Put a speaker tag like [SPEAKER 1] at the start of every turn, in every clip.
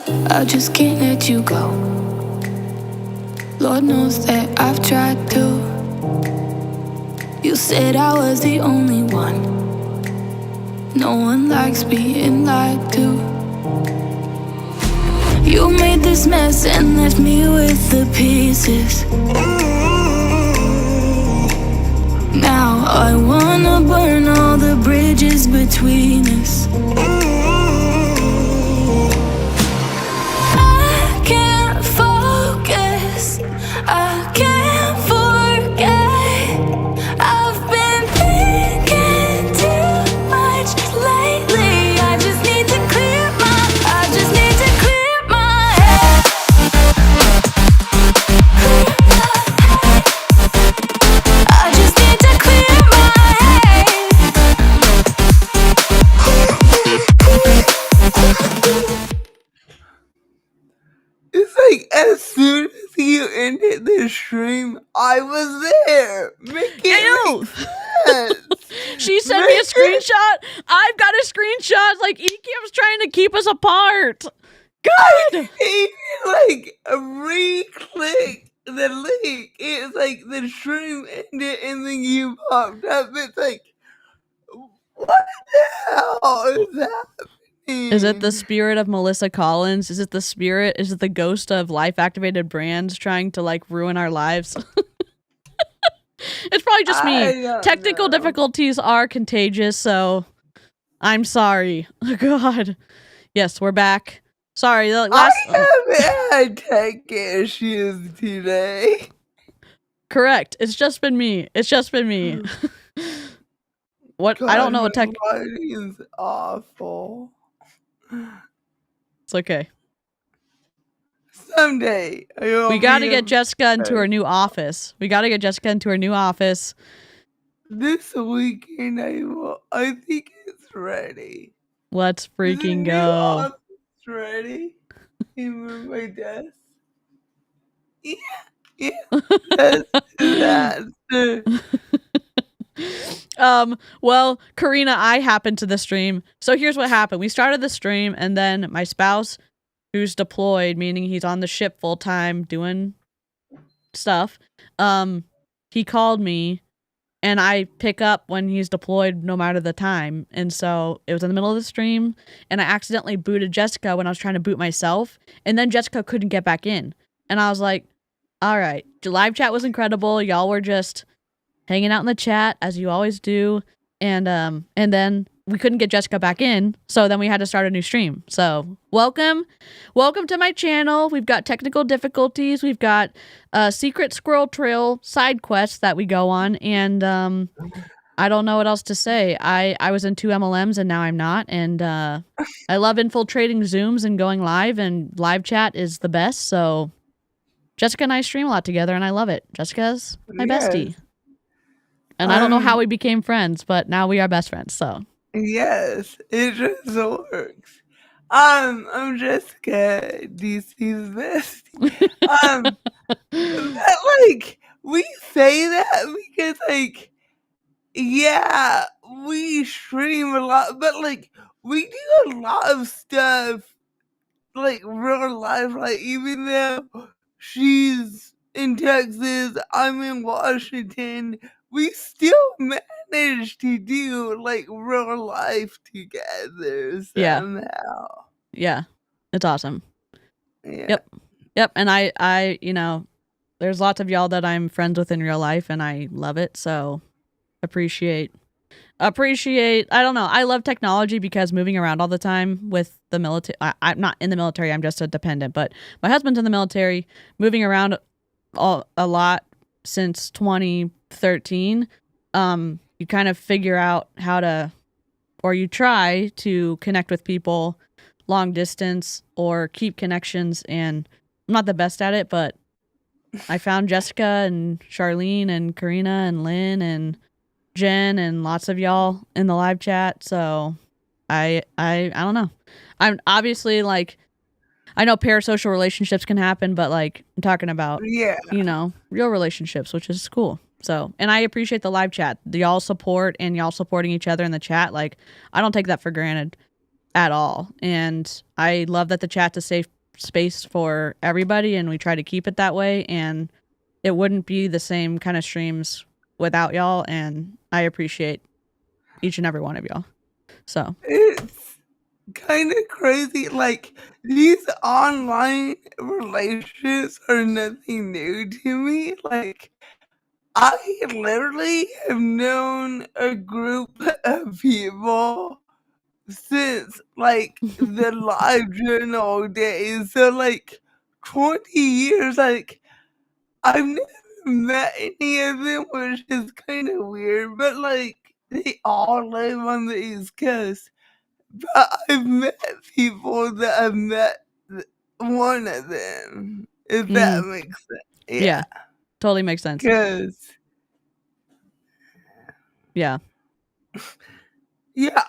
[SPEAKER 1] I just can't let you go. Lord knows that I've tried to. You said I was the only one. No one likes being lied to. You made this mess and left me with the pieces. Now I wanna burn all the bridges between us. I can't focus, I can't forget. I've been thinking too much lately. I just need to clear my head. I just need to clear my head.
[SPEAKER 2] It's like as soon as you ended the stream, I was there. Make it make sense.
[SPEAKER 3] She sent me a screenshot. I've got a screenshot. Like, Ecamp's trying to keep us apart. God!
[SPEAKER 2] Even like re-click the link. It's like the stream ended and then you popped up. It's like, what the hell is happening?
[SPEAKER 3] Is it the spirit of Melissa Collins? Is it the spirit? Is it the ghost of life-activated brands trying to, like, ruin our lives? It's probably just me. Technical difficulties are contagious, so I'm sorry. Oh, God. Yes, we're back. Sorry.
[SPEAKER 2] I haven't had tech issues today.
[SPEAKER 3] Correct. It's just been me. It's just been me. What?
[SPEAKER 2] God,
[SPEAKER 3] I don't know what tech.
[SPEAKER 2] my lighting's awful.
[SPEAKER 3] It's okay.
[SPEAKER 2] Someday
[SPEAKER 3] We got to get Jessica into her new office.
[SPEAKER 2] This weekend I think it's ready.
[SPEAKER 3] Let's freaking go.
[SPEAKER 2] It's ready. In my desk. Yeah. That's
[SPEAKER 3] Well, Karina, I happened to the stream. So here's what happened. We started the stream, and then my spouse, who's deployed, meaning he's on the ship full time doing stuff, he called me, and I pick up when he's deployed no matter the time. And so it was in the middle of the stream, and I accidentally booted Jessica when I was trying to boot myself, and then Jessica couldn't get back in. And I was like, all right, the live chat was incredible. Y'all were just hanging out in the chat as you always do. And then we couldn't get Jessica back in. So then we had to start a new stream. So welcome to my channel. We've got technical difficulties. We've got secret squirrel trail side quests that we go on. And I don't know what else to say. I was in 2 MLMs and now I'm not. And I love infiltrating Zooms and going live, and live chat is the best. So Jessica and I stream a lot together, and I love it. Jessica's my bestie. And I don't know how we became friends, but now we are best friends, so.
[SPEAKER 2] Yes, it just works. I'm Jessica, DC's bestie. But, like, we say that because, like, yeah, we stream a lot, but, like, we do a lot of stuff, like, real life, like, even though she's in Texas, I'm in Washington, we still manage to do, like, real life together somehow.
[SPEAKER 3] Yeah. It's awesome.
[SPEAKER 2] Yeah.
[SPEAKER 3] Yep. And I, you know, there's lots of y'all that I'm friends with in real life, and I love it. So appreciate. I don't know. I love technology because moving around all the time with the military. I'm not in the military. I'm just a dependent, but my husband's in the military, moving around a lot since 2013. You kind of figure out how to, or you try to connect with people long distance or keep connections. And I'm not the best at it, but I found Jessica and Charlene and Karina and Lynn and Jen and lots of y'all in the live chat. So I don't know. I'm obviously, like, I know parasocial relationships can happen, but, like, I'm talking about, you know, real relationships, which is cool. So, and I appreciate the live chat, y'all support, and y'all supporting each other in the chat. Like, I don't take that for granted at all. And I love that the chat's a safe space for everybody, and we try to keep it that way, and it wouldn't be the same kind of streams without y'all, and I appreciate each and every one of y'all. So
[SPEAKER 2] it's kind of crazy. Like, these online relationships are nothing new to me. Like, I literally have known a group of people since like the live journal days. So like 20 years, like I've never met any of them, which is kind of weird, but like they all live on the East Coast. But I've met people that have met one of them, if that makes sense.
[SPEAKER 3] yeah, totally makes sense.
[SPEAKER 2] Because
[SPEAKER 3] yeah,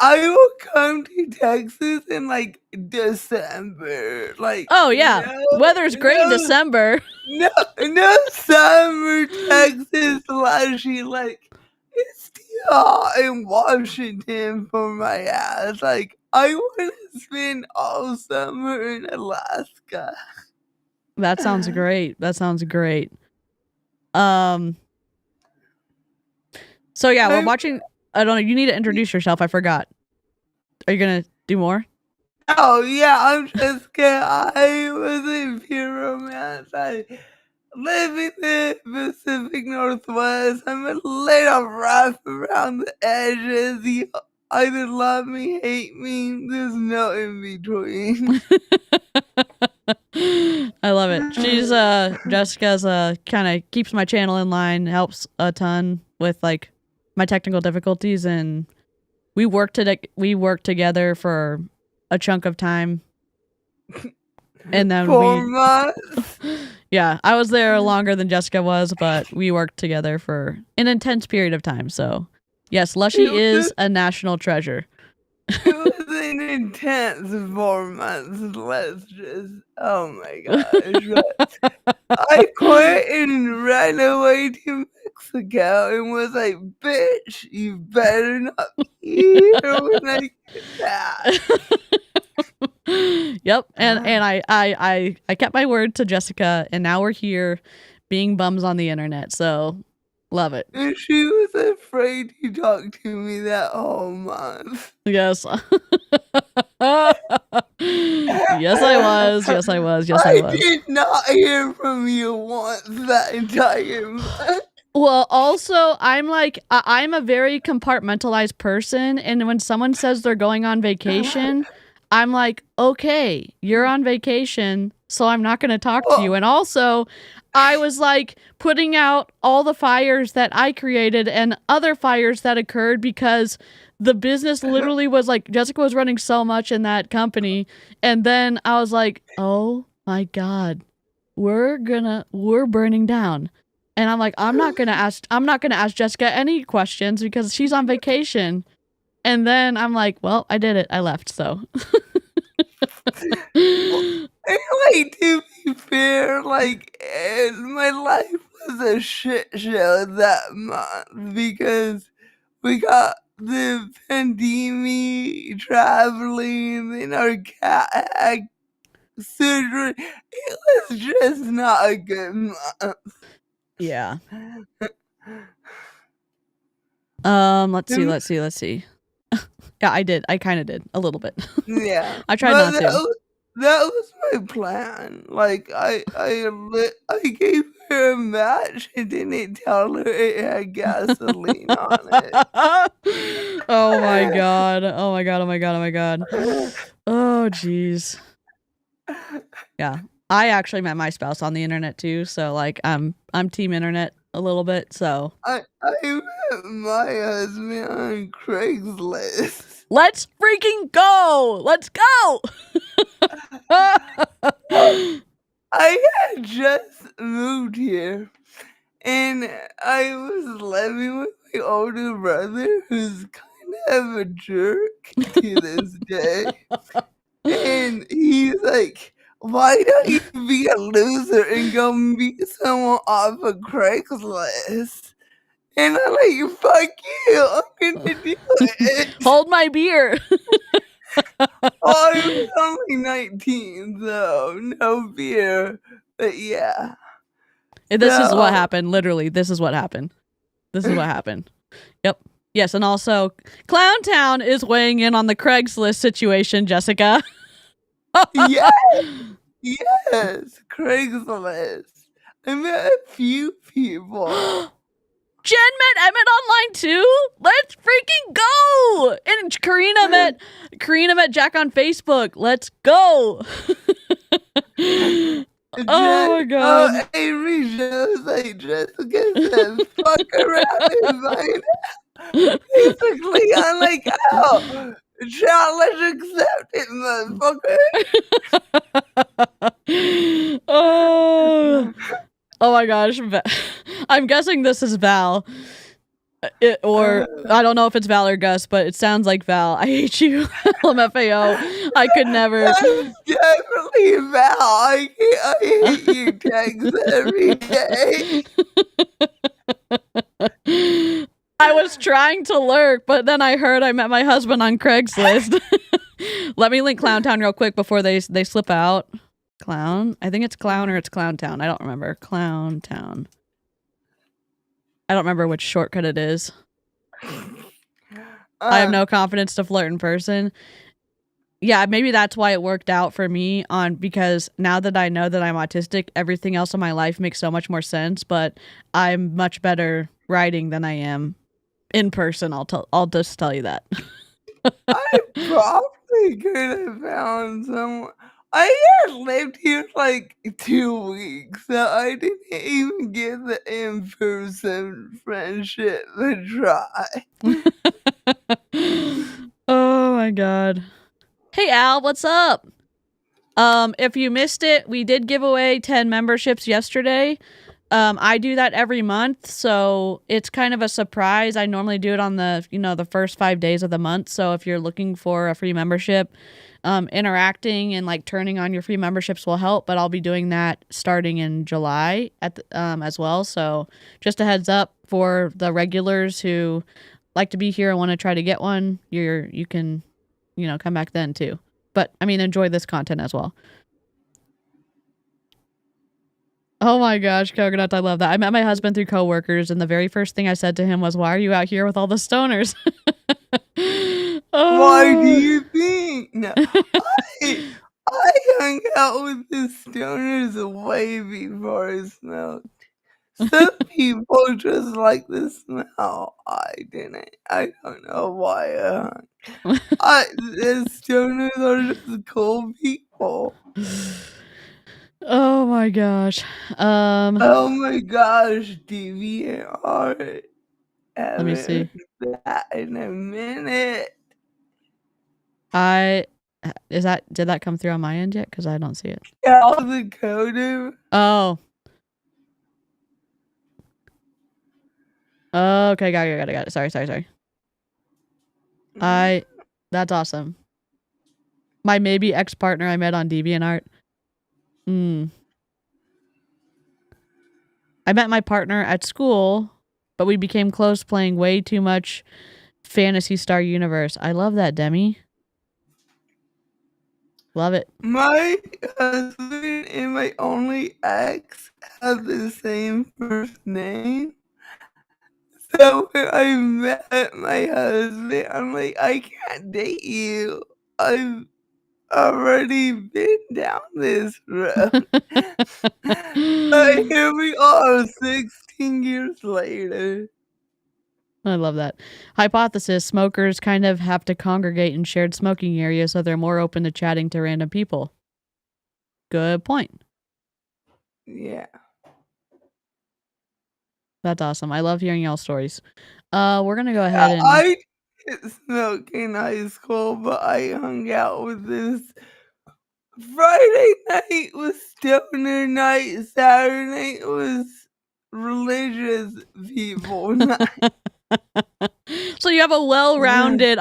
[SPEAKER 2] I will come to Texas in like December. Like,
[SPEAKER 3] oh yeah, weather's great in December.
[SPEAKER 2] No summer Texas lushy. Like, it's too hot in Washington for my ass. Like, I want to spend all summer in Alaska.
[SPEAKER 3] That sounds great. So yeah, we're watching. I don't know. You need to introduce yourself. I forgot. Are you gonna do more?
[SPEAKER 2] Oh yeah, I'm Jessica. I was a pure romance. I live in the Pacific Northwest. I'm a little rough around the edges. You either love me, hate me. There's no in between.
[SPEAKER 3] I love it. She's Jessica's kind of keeps my channel in line, helps a ton with like my technical difficulties, and we work together for a chunk of time. And then
[SPEAKER 2] 4 months.
[SPEAKER 3] Yeah, I was there longer than Jessica was, but we worked together for an intense period of time. So yes, Lushy is a national treasure.
[SPEAKER 2] It was an intense 4 months. Let's just, oh my gosh. I quit and ran away to Mexico and was like, bitch, you better not be here when I get back.
[SPEAKER 3] Yep, and I kept my word to Jessica, and now we're here being bums on the internet, so love it.
[SPEAKER 2] And she was afraid to talk to me that whole month.
[SPEAKER 3] Yes. Yes, I was.
[SPEAKER 2] I did not hear from you once that entire month.
[SPEAKER 3] Well, also, I'm a very compartmentalized person, and when someone says they're going on vacation, I'm like, okay, you're on vacation, so I'm not going to talk to you. And also, I was like putting out all the fires that I created and other fires that occurred because the business literally was like, Jessica was running so much in that company. And then I was like, oh my God, we're burning down. And I'm like, I'm not gonna ask Jessica any questions because she's on vacation. And then I'm like, well, I did it. I left, so.
[SPEAKER 2] And like, to be fair, like, my life was a shit show that month because we got the pandemic, traveling, then our cat had surgery. It was just not a good month.
[SPEAKER 3] Yeah. Let's see. Yeah, I did. I kind of did a little bit.
[SPEAKER 2] Yeah.
[SPEAKER 3] I tried not to.
[SPEAKER 2] That was my plan. Like, I gave her a match and didn't tell her it had gasoline on it.
[SPEAKER 3] Oh my God. Oh jeez. Yeah. I actually met my spouse on the internet too, so like I'm team internet a little bit, so
[SPEAKER 2] I met my husband on Craigslist.
[SPEAKER 3] Let's freaking go! Let's go!
[SPEAKER 2] I had just moved here and I was living with my older brother who's kind of a jerk to this day. And he's like, why don't you be a loser and go meet someone off of Craigslist? And I'm like, fuck you, I'm gonna do it.
[SPEAKER 3] Hold my beer.
[SPEAKER 2] I was only 19, so no fear. But yeah.
[SPEAKER 3] This is what
[SPEAKER 2] So,
[SPEAKER 3] happened. Literally, this is what happened. This is what happened. Yep. Yes, and also, Clowntown is weighing in on the Craigslist situation, Jessica.
[SPEAKER 2] yes, yes, Craigslist. I met a few people.
[SPEAKER 3] Jen met Emmett online too. Let's freaking go! And Karina met Jack on Facebook. Let's go! Oh my god!
[SPEAKER 2] Oh, Avery shows like Jessica says, fuck around and find out. Basically, I'm like, oh, challenge accepted, motherfucker.
[SPEAKER 3] Oh my gosh. I'm guessing this is Val. Or I don't know if it's Val or Gus, but it sounds like Val. I hate you, LMFAO. I could never.
[SPEAKER 2] That's definitely Val. I hate you text every day.
[SPEAKER 3] I was trying to lurk, but then I heard I met my husband on Craigslist. Let me link Clowntown real quick before they slip out. Clown? I think it's Clown or it's Clowntown. I don't remember. Clowntown. I don't remember which shortcut it is. I have no confidence to flirt in person. Yeah, maybe that's why it worked out for me because now that I know that I'm autistic, everything else in my life makes so much more sense, but I'm much better writing than I am in person. I'll just tell you that.
[SPEAKER 2] I probably could have found someone. I had lived here like 2 weeks, so I didn't even get the in-person friendship to try.
[SPEAKER 3] Oh my god. Hey Al, what's up? If you missed it, we did give away 10 memberships yesterday. I do that every month, so it's kind of a surprise. I normally do it on the first 5 days of the month. So if you're looking for a free membership, interacting and like turning on your free memberships will help, but I'll be doing that starting in July as well. So just a heads up for the regulars who like to be here and want to try to get one, you can, come back then too. But I mean, enjoy this content as well. Oh my gosh, coconut, I love that. I met my husband through coworkers, and the very first thing I said to him was, "Why are you out here with all the stoners?"
[SPEAKER 2] Why do you think? No, I hung out with the stoners way before I smoked. Some people just like the smell. I didn't. I don't know why. The stoners are just cool people.
[SPEAKER 3] Oh my gosh.
[SPEAKER 2] Oh my gosh, DVR.
[SPEAKER 3] Let me see.
[SPEAKER 2] That in a minute.
[SPEAKER 3] Did that come through on my end yet? Because I don't see it.
[SPEAKER 2] Yeah, all the code.
[SPEAKER 3] Oh. Okay, got it. Sorry. That's awesome. My maybe ex-partner I met on DeviantArt. I met my partner at school, but we became close playing way too much Phantasy Star Universe. I love that, Demi. Love it.
[SPEAKER 2] My husband and my only ex have the same first name. So when I met my husband, I'm like, I can't date you. I've already been down this road. But here we are 16 years later.
[SPEAKER 3] I love that. Hypothesis: smokers kind of have to congregate in shared smoking areas, so they're more open to chatting to random people. Good point.
[SPEAKER 2] Yeah.
[SPEAKER 3] That's awesome. I love hearing y'all stories. We're gonna go ahead and
[SPEAKER 2] I didn't smoke in high school, but I hung out with this. Friday night was stoner night. Saturday night was religious people night.
[SPEAKER 3] So you have a well-rounded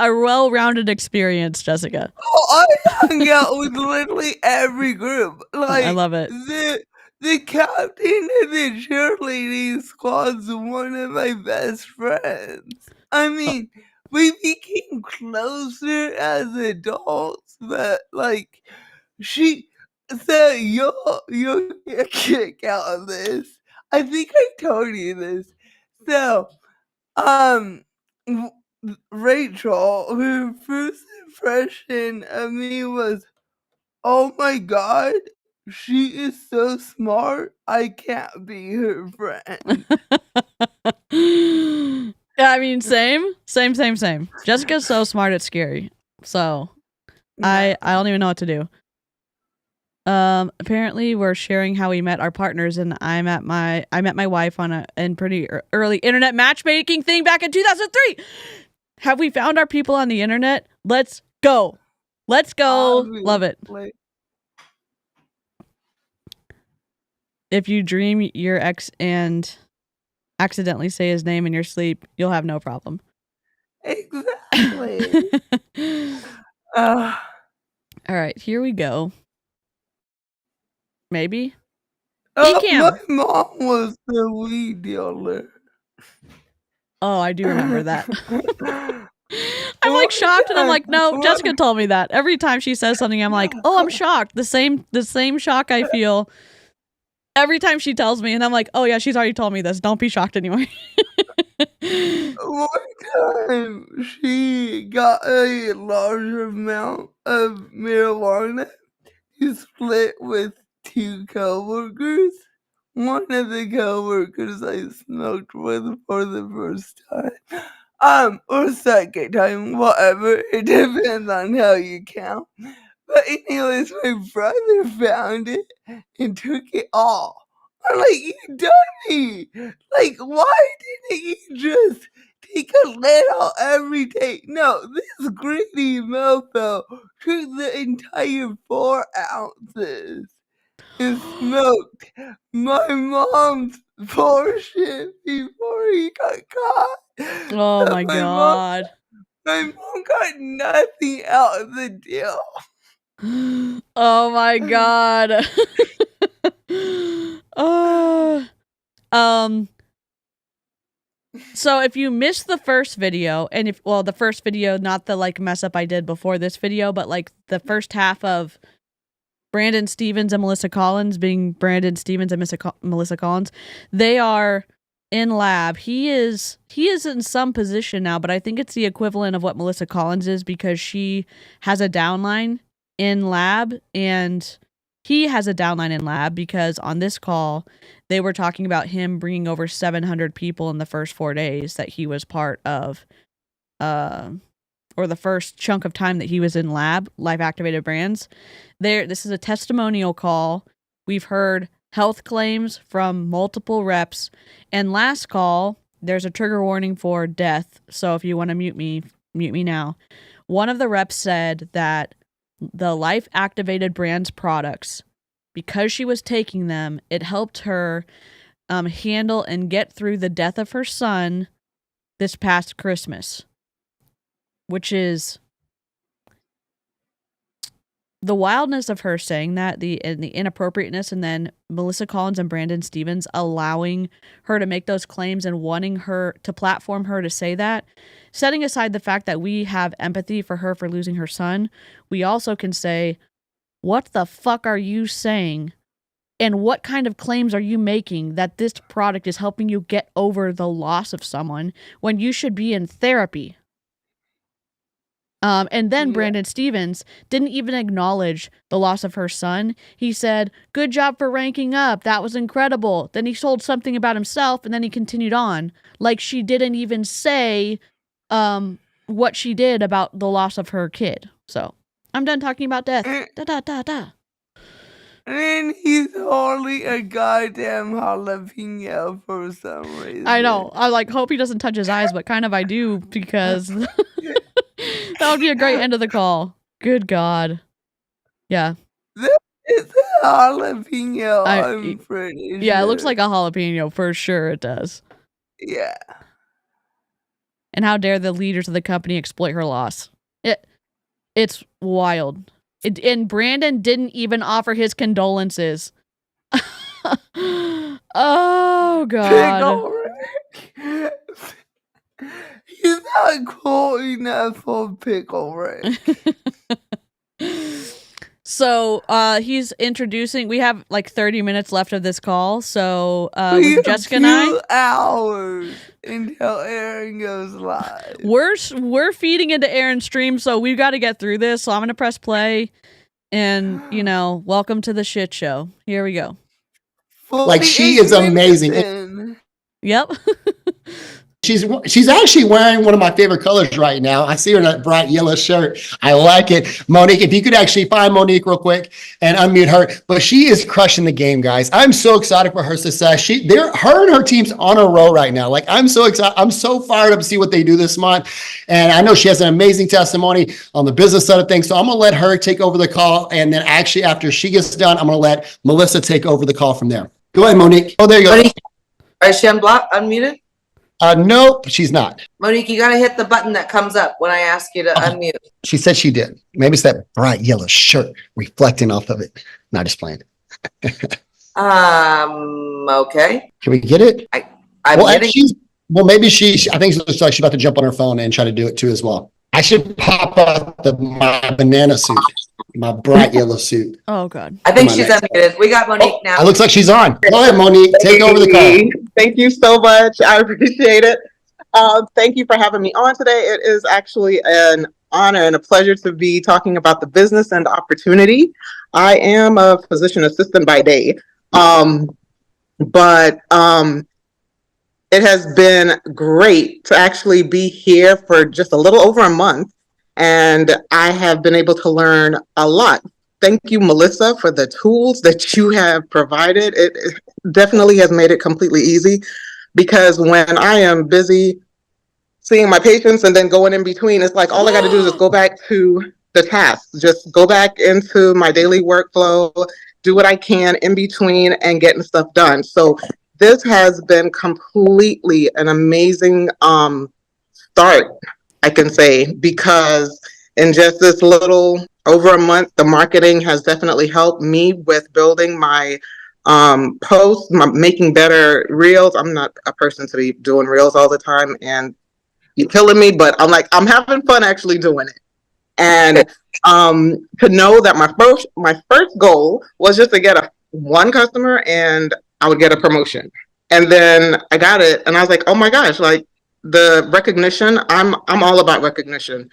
[SPEAKER 3] experience, Jessica.
[SPEAKER 2] Oh, I hung out with literally every group. Like,
[SPEAKER 3] I love it.
[SPEAKER 2] The captain of the cheerleading squad's one of my best friends. I mean, we became closer as adults, but like she so you'll get a kick out of this. I think I told you this. So w- Rachel, her first impression of me was, oh my god, she is so smart, I can't be her friend.
[SPEAKER 3] Yeah, I mean, same. Jessica's so smart, it's scary. So I don't even know what to do. Apparently we're sharing how we met our partners, and I met my wife on a pretty early internet matchmaking thing back in 2003. Have we found our people on the internet? Let's go. Love it.
[SPEAKER 2] Obviously.
[SPEAKER 3] If you dream your ex and accidentally say his name in your sleep, you'll have no problem.
[SPEAKER 2] Exactly. uh,
[SPEAKER 3] All right, here we go. Maybe.
[SPEAKER 2] my
[SPEAKER 3] Cam.
[SPEAKER 2] mom was the weed dealer.
[SPEAKER 3] Oh, I do remember that. I'm like shocked, and I'm like, no, Jessica told me that. Every time she says something, I'm like, oh, I'm shocked. The same shock I feel every time she tells me, and I'm like, oh yeah, she's already told me this. Don't be shocked anymore.
[SPEAKER 2] One time she got a large amount of marijuana to split with 2 coworkers. One of the coworkers I smoked with for the first time. Or second time, whatever. It depends on how you count. But anyways, my brother found it and took it all. I'm like, you dummy! Like, why didn't you just take a little every day? No, this greedy mofo took the entire 4 ounces and smoked my mom's portion before he got caught.
[SPEAKER 3] Oh
[SPEAKER 2] So
[SPEAKER 3] my god.
[SPEAKER 2] my mom got nothing out of the deal.
[SPEAKER 3] Oh my god. Oh. So if you missed the first video, and the first video, not the like mess up I did before this video, but like the first half of Brandon Stevens and Melissa Collins being Brandon Stevens and Melissa Collins, they are in lab. He is in some position now, but I think it's the equivalent of what Melissa Collins is, because she has a downline in lab and he has a downline in lab, because on this call they were talking about him bringing over 700 people in the first 4 days that he was part of, or the first chunk of time that he was in live activated brands. This is a testimonial call. We've heard health claims from multiple reps, and last call, there's a trigger warning for death. So if you want to mute me now. One of the reps said that the life activated brands products, because she was taking them, it helped her handle and get through the death of her son this past Christmas, which is the wildness of her saying that, the inappropriateness, and then Melissa Collins and Brandon Stevens allowing her to make those claims and wanting her to platform her to say that. Setting aside the fact that we have empathy for her for losing her son, we also can say, what the fuck are you saying? And what kind of claims are you making that this product is helping you get over the loss of someone when you should be in therapy? And then Brandon Stevens didn't even acknowledge the loss of her son. He said, good job for ranking up. That was incredible. Then he told something about himself, and then he continued on. Like she didn't even say what she did about the loss of her kid. So I'm done talking about death.
[SPEAKER 2] And he's hardly a goddamn jalapeno for some reason.
[SPEAKER 3] I know. I like hope he doesn't touch his eyes, but kind of I do, because that would be a great end of the call. Good God. Yeah.
[SPEAKER 2] It's a jalapeno, I'm pretty sure.
[SPEAKER 3] Yeah, it looks like a jalapeno for sure. It does.
[SPEAKER 2] Yeah.
[SPEAKER 3] And how dare the leaders of the company exploit her loss? It's wild. And Brandon didn't even offer his condolences. Oh God.
[SPEAKER 2] He's not cool enough for Pickle Rick.
[SPEAKER 3] So he's introducing. We have like 30 minutes left of this call. So
[SPEAKER 2] We
[SPEAKER 3] with
[SPEAKER 2] have
[SPEAKER 3] Jessica and I,
[SPEAKER 2] 2 hours until Aaron goes live.
[SPEAKER 3] we're feeding into Aaron's stream, so we've got to get through this. So I'm gonna press play, and welcome to the shit show. Here we go.
[SPEAKER 4] Like, she is amazing.
[SPEAKER 3] Yep.
[SPEAKER 4] She's actually wearing one of my favorite colors right now. I see her in that bright yellow shirt. I like it. Monique, if you could actually find Monique real quick and unmute her. But she is crushing the game, guys. I'm so excited for her success. Her and her team's on a roll right now. Like, I'm so excited. I'm so fired up to see what they do this month. And I know she has an amazing testimony on the business side of things. So I'm going to let her take over the call. And then actually, after she gets done, I'm going to let Melissa take over the call from there. Go ahead, Monique. Oh, there you go.
[SPEAKER 5] Monique, is she unmuted?
[SPEAKER 4] Nope, she's not.
[SPEAKER 5] Monique, you got to hit the button that comes up when I ask you to unmute.
[SPEAKER 4] She said she did. Maybe it's that bright yellow shirt reflecting off of it. Not just playing.
[SPEAKER 5] Okay.
[SPEAKER 4] Can we get it?
[SPEAKER 5] I'm getting.
[SPEAKER 4] Maybe I think it looks like she's about to jump on her phone and try to do it too as well. I should pop up my banana suit, my bright yellow suit.
[SPEAKER 3] Oh, God.
[SPEAKER 5] I think she's unmuted. We got Monique now.
[SPEAKER 4] It looks like she's on. Go ahead, Monique. Take over the call.
[SPEAKER 6] Thank you so much. I appreciate it. Thank you for having me on today. It is actually an honor and a pleasure to be talking about the business and opportunity. I am a physician assistant by day, but it has been great to actually be here for just a little over a month, and I have been able to learn a lot. Thank you, Melissa, for the tools that you have provided. It definitely has made it completely easy, because when I am busy seeing my patients and then going in between, it's like all I got to do is just go back to the tasks, just go back into my daily workflow, do what I can in between and getting stuff done. So this has been completely an amazing start, I can say, because in just this little over a month, the marketing has definitely helped me with building my posts, making better reels. I'm not a person to be doing reels all the time, and you're killing me, but I'm having fun actually doing it. And to know that my first goal was just to get one customer and I would get a promotion. And then I got it and I was like, oh my gosh, like the recognition, I'm all about recognition.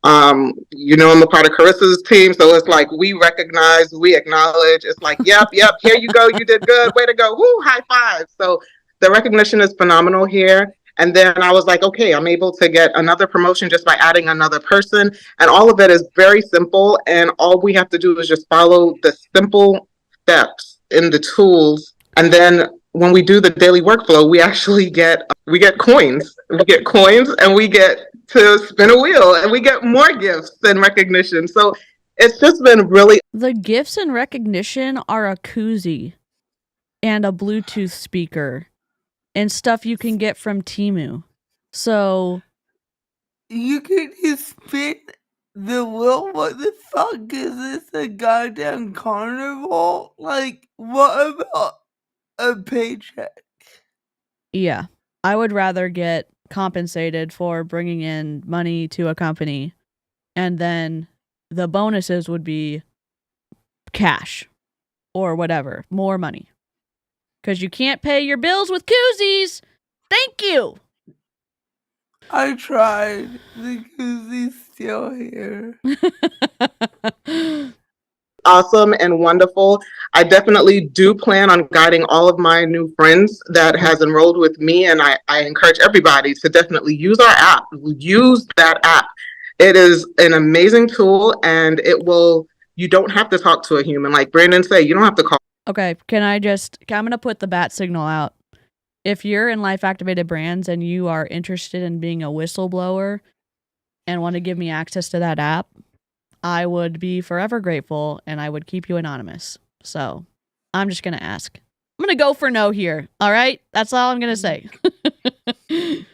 [SPEAKER 6] I'm a part of Carissa's team, so it's like we recognize, we acknowledge. It's like, yep, here you go, you did good, way to go, woo, high five. So the recognition is phenomenal here. And then I was like, okay, I'm able to get another promotion just by adding another person. And all of it is very simple. And all we have to do is just follow the simple steps in the tools. And then when we do the daily workflow, we actually get coins. We get coins and we get to spin a wheel and we get more gifts and recognition. So it's just been really.
[SPEAKER 3] The gifts and recognition are a koozie and a Bluetooth speaker and stuff you can get from Temu. So
[SPEAKER 2] you can just spin the wheel. What the fuck is this? A goddamn carnival? Like, what about a paycheck?
[SPEAKER 3] Yeah, I would rather get compensated for bringing in money to a company, and then the bonuses would be cash or whatever, more money. Because you can't pay your bills with koozies. Thank you.
[SPEAKER 2] I tried. The koozie's still here.
[SPEAKER 6] Awesome and wonderful. I definitely do plan on guiding all of my new friends that has enrolled with me, and I encourage everybody to definitely use our app. Use that app. It is an amazing tool, and you don't have to talk to a human. Like Brandon said, you don't have to call.
[SPEAKER 3] Okay, I'm going to put the bat signal out. If you're in Life Activated Brands and you are interested in being a whistleblower and want to give me access to that app, I would be forever grateful and I would keep you anonymous. So I'm just going to ask. I'm going to go for no here. All right? That's all I'm going to say.
[SPEAKER 6] Him.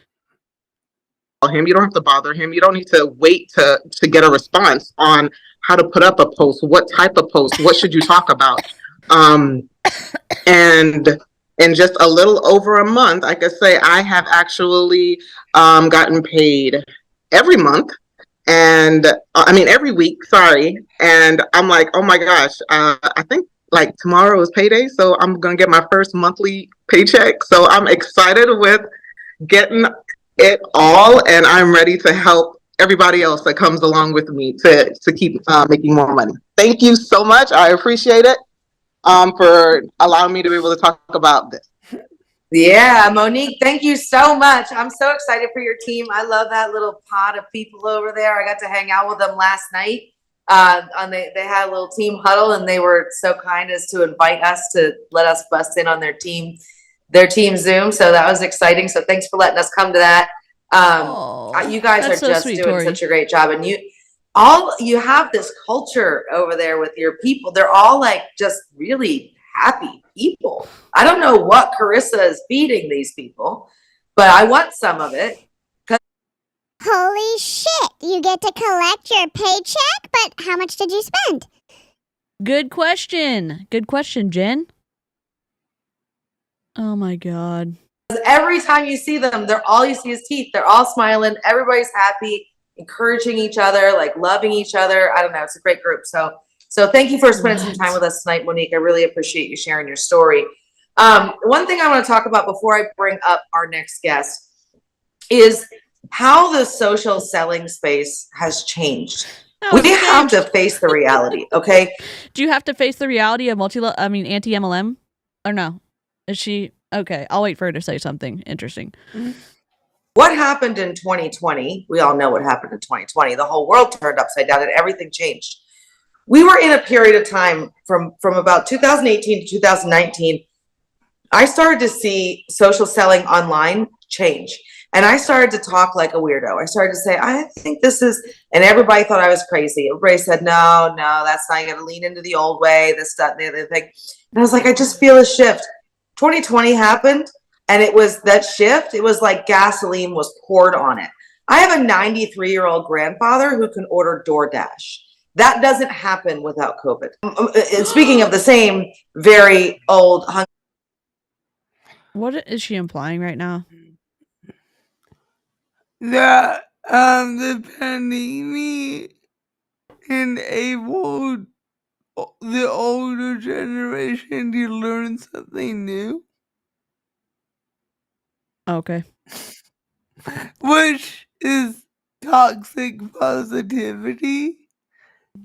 [SPEAKER 6] You don't have to bother him. You don't need to wait to get a response on how to put up a post, what type of post, what should you talk about. And in just a little over a month, I could say I have actually gotten paid every month. And every week, sorry. And I'm like, oh my gosh, I think like tomorrow is payday. So I'm going to get my first monthly paycheck. So I'm excited with getting it all. And I'm ready to help everybody else that comes along with me to keep making more money. Thank you so much. I appreciate it for allowing me to be able to talk about this.
[SPEAKER 5] Yeah, Monique, thank you so much. I'm so excited for your team. I love that little pod of people over there. I got to hang out with them last night. They had a little team huddle, and they were so kind as to invite us to let us bust in on their team Zoom. So that was exciting. So thanks for letting us come to that. You guys are
[SPEAKER 3] so
[SPEAKER 5] just
[SPEAKER 3] sweet,
[SPEAKER 5] doing
[SPEAKER 3] Tori.
[SPEAKER 5] such a great job, and you have this culture over there with your people. They're all like just really happy people. I don't know what Carissa is feeding these people, but I want some of it.
[SPEAKER 7] Holy shit, you get to collect your paycheck, but how much did you spend?
[SPEAKER 3] Good question. Good question, Jen. Oh my God.
[SPEAKER 5] Every time you see them, all you see is teeth. They're all smiling. Everybody's happy, encouraging each other, like loving each other. I don't know. It's a great group. So thank you for spending some time with us tonight, Monique. I really appreciate you sharing your story. One thing I want to talk about before I bring up our next guest is how the social selling space has changed. We have to face the reality, okay?
[SPEAKER 3] Do you have to face the reality of anti-MLM? Or no? Is she... Okay, I'll wait for her to say something interesting.
[SPEAKER 5] What happened in 2020? We all know what happened in 2020. The whole world turned upside down and everything changed. We were in a period of time from about 2018 to 2019. I started to see social selling online change. And I started to talk like a weirdo. I started to say, I think this is, and everybody thought I was crazy. Everybody said, no, that's not, you got to lean into the old way, this, that, the other thing. And I was like, I just feel a shift. 2020 happened, and it was that shift. It was like gasoline was poured on it. I have a 93-year-old grandfather who can order DoorDash. That doesn't happen without COVID. And speaking of the same very old.
[SPEAKER 3] What is she implying right now?
[SPEAKER 2] That the pandemic enabled the older generation to learn something new.
[SPEAKER 3] Okay.
[SPEAKER 2] Which is toxic positivity.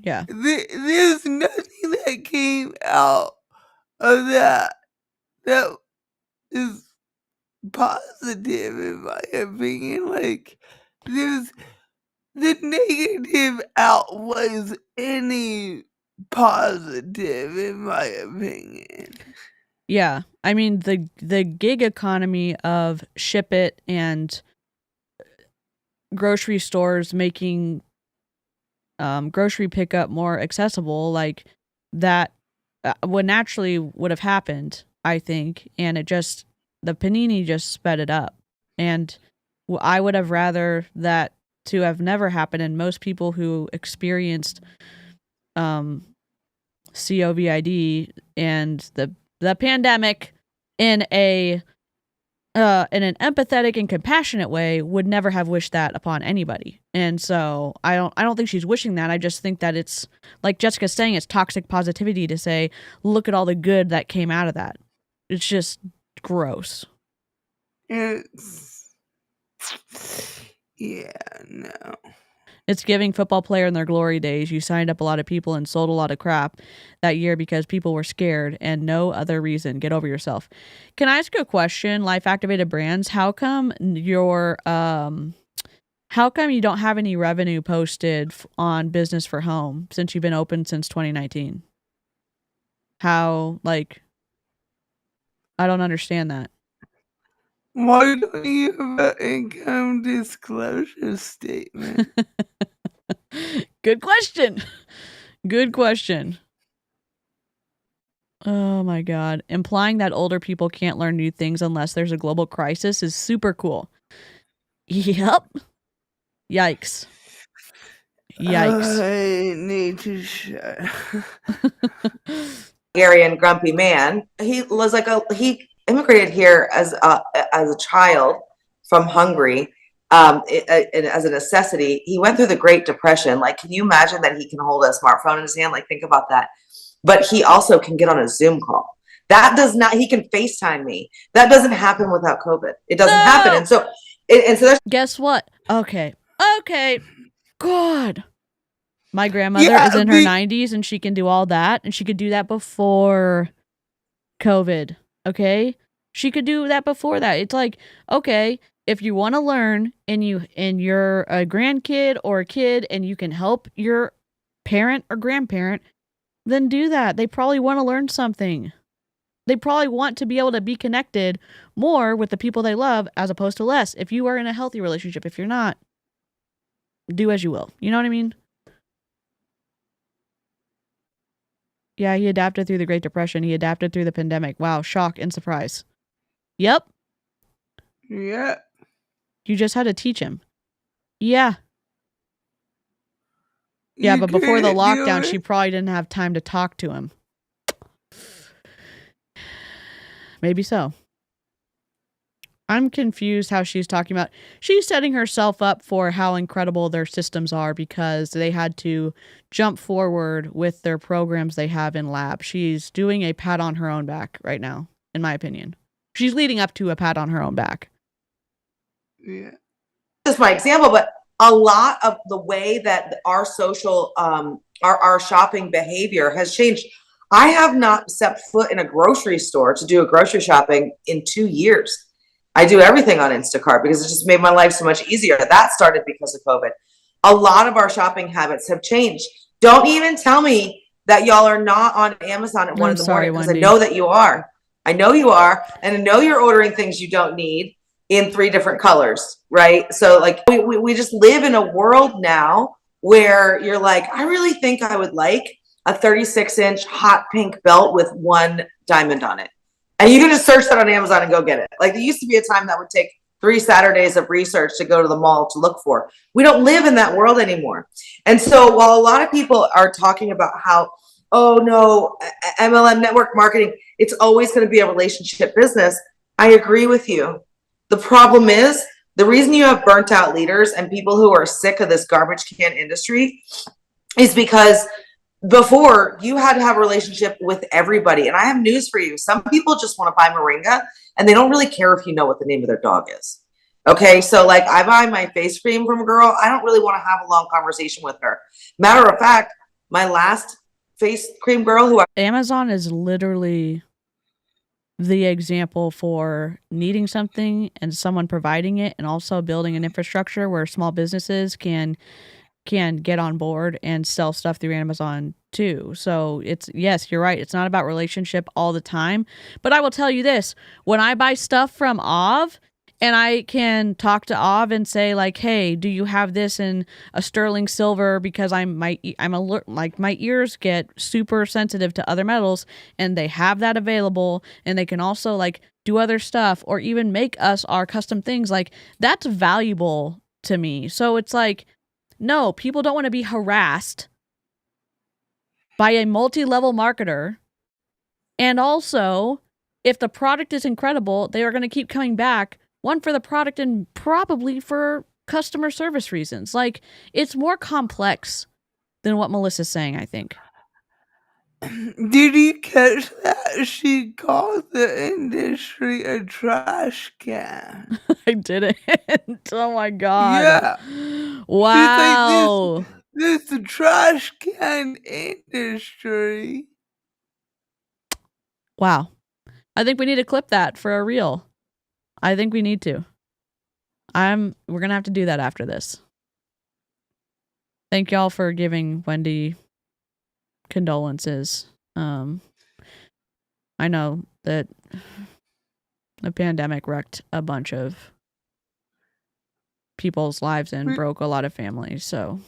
[SPEAKER 3] Yeah.
[SPEAKER 2] There's nothing that came out of that is positive, in my opinion. Like, the negative outweighs any positive, in my opinion.
[SPEAKER 3] Yeah. I mean, the gig economy of Ship It and grocery stores making grocery pickup more accessible, like that would naturally would have happened, I think. And the panini just sped it up. And I would have rather that to have never happened. And most people who experienced COVID and the pandemic in an empathetic and compassionate way would never have wished that upon anybody. And so I don't think she's wishing that. I just think that it's, like Jessica's saying, it's toxic positivity to say, look at all the good that came out of that. It's just gross.
[SPEAKER 2] No.
[SPEAKER 3] It's giving football player in their glory days. You signed up a lot of people and sold a lot of crap that year because people were scared and no other reason. Get over yourself. Can I ask you a question? Life Activated Brands, how come you don't have any revenue posted on Business for Home since you've been open since 2019? I don't understand that.
[SPEAKER 2] Why don't you have an income disclosure statement?
[SPEAKER 3] Good question. Good question. Oh my God. Implying that older people can't learn new things unless there's a global crisis is super cool. Yep. Yikes. Yikes.
[SPEAKER 2] I need to shut.
[SPEAKER 5] Hungarian grumpy man. He immigrated here as a child from Hungary. as a necessity. He went through the Great Depression. Like, can you imagine that he can hold a smartphone in his hand? Like, think about that. But he also can get on a Zoom call. That does not, he can FaceTime me. That doesn't happen without COVID. It doesn't happen. And so there's,
[SPEAKER 3] guess what? Okay. God. My grandmother is in her 90s and she can do all that, and she could do that before COVID. Okay? She could do that before that. It's like, okay, if you want to learn and you're a grandkid or a kid and you can help your parent or grandparent, then do that. They probably want to learn something. They probably want to be able to be connected more with the people they love as opposed to less. If you are in a healthy relationship, if you're not, do as you will. You know what I mean? Yeah, he adapted through the Great Depression. He adapted through the pandemic. Wow, shock and surprise. Yep.
[SPEAKER 2] Yeah.
[SPEAKER 3] You just had to teach him. Yeah. Yeah, but before the lockdown, she probably didn't have time to talk to him. Maybe so. I'm confused how she's talking about. She's setting herself up for how incredible their systems are because they had to jump forward with their programs they have in lab. She's doing a pat on her own back right now, in my opinion. She's leading up to a pat on her own back.
[SPEAKER 2] Yeah.
[SPEAKER 5] Just my example, but a lot of the way that our social, our shopping behavior has changed. I have not stepped foot in a grocery store to do a grocery shopping in 2 years. I do everything on Instacart because it just made my life so much easier. That started because of COVID. A lot of our shopping habits have changed. Don't even tell me that y'all are not on Amazon at 1 in the morning, because I know that you are. I know you are, and I know you're ordering things you don't need in 3 different colors, right? So like we just live in a world now where you're like, I really think I would like a 36-inch hot pink belt with 1 diamond on it. And you can just search that on Amazon and go get it. Like, there used to be a time that would take 3 Saturdays of research to go to the mall to look for. We don't live in that world anymore. And so while a lot of people are talking about how, oh no, MLM network marketing, it's always going to be a relationship business, I agree with you. The problem is, the reason you have burnt out leaders and people who are sick of this garbage can industry is because before, you had to have a relationship with everybody. And I have news for you. Some people just want to buy Moringa and they don't really care if you know what the name of their dog is. Okay, so like, I buy my face cream from a girl. I don't really want to have a long conversation with her. Matter of fact, my last face cream girl
[SPEAKER 3] Amazon is literally the example for needing something and someone providing it, and also building an infrastructure where small businesses can get on board and sell stuff through Amazon too. So it's, yes, you're right. It's not about relationship all the time. But I will tell you this, when I buy stuff from Av and I can talk to Av and say like, hey, do you have this in a sterling silver? Because I'm alert, like my ears get super sensitive to other metals, and they have that available, and they can also like do other stuff or even make us our custom things. Like, that's valuable to me. So it's like, no, people don't want to be harassed by a multi-level marketer. And also, if the product is incredible, they are going to keep coming back, one, for the product and probably for customer service reasons. Like, it's more complex than what Melissa's saying, I think.
[SPEAKER 2] Did you catch that? She called the industry a trash can.
[SPEAKER 3] I didn't. Oh my God.
[SPEAKER 2] Yeah.
[SPEAKER 3] Wow.
[SPEAKER 2] She's like, this trash can industry.
[SPEAKER 3] Wow. I think we need to clip that for a reel. I think we need to. We're going to have to do that after this. Thank y'all for giving Wendy condolences. I know that the pandemic wrecked a bunch of people's lives and broke a lot of families, so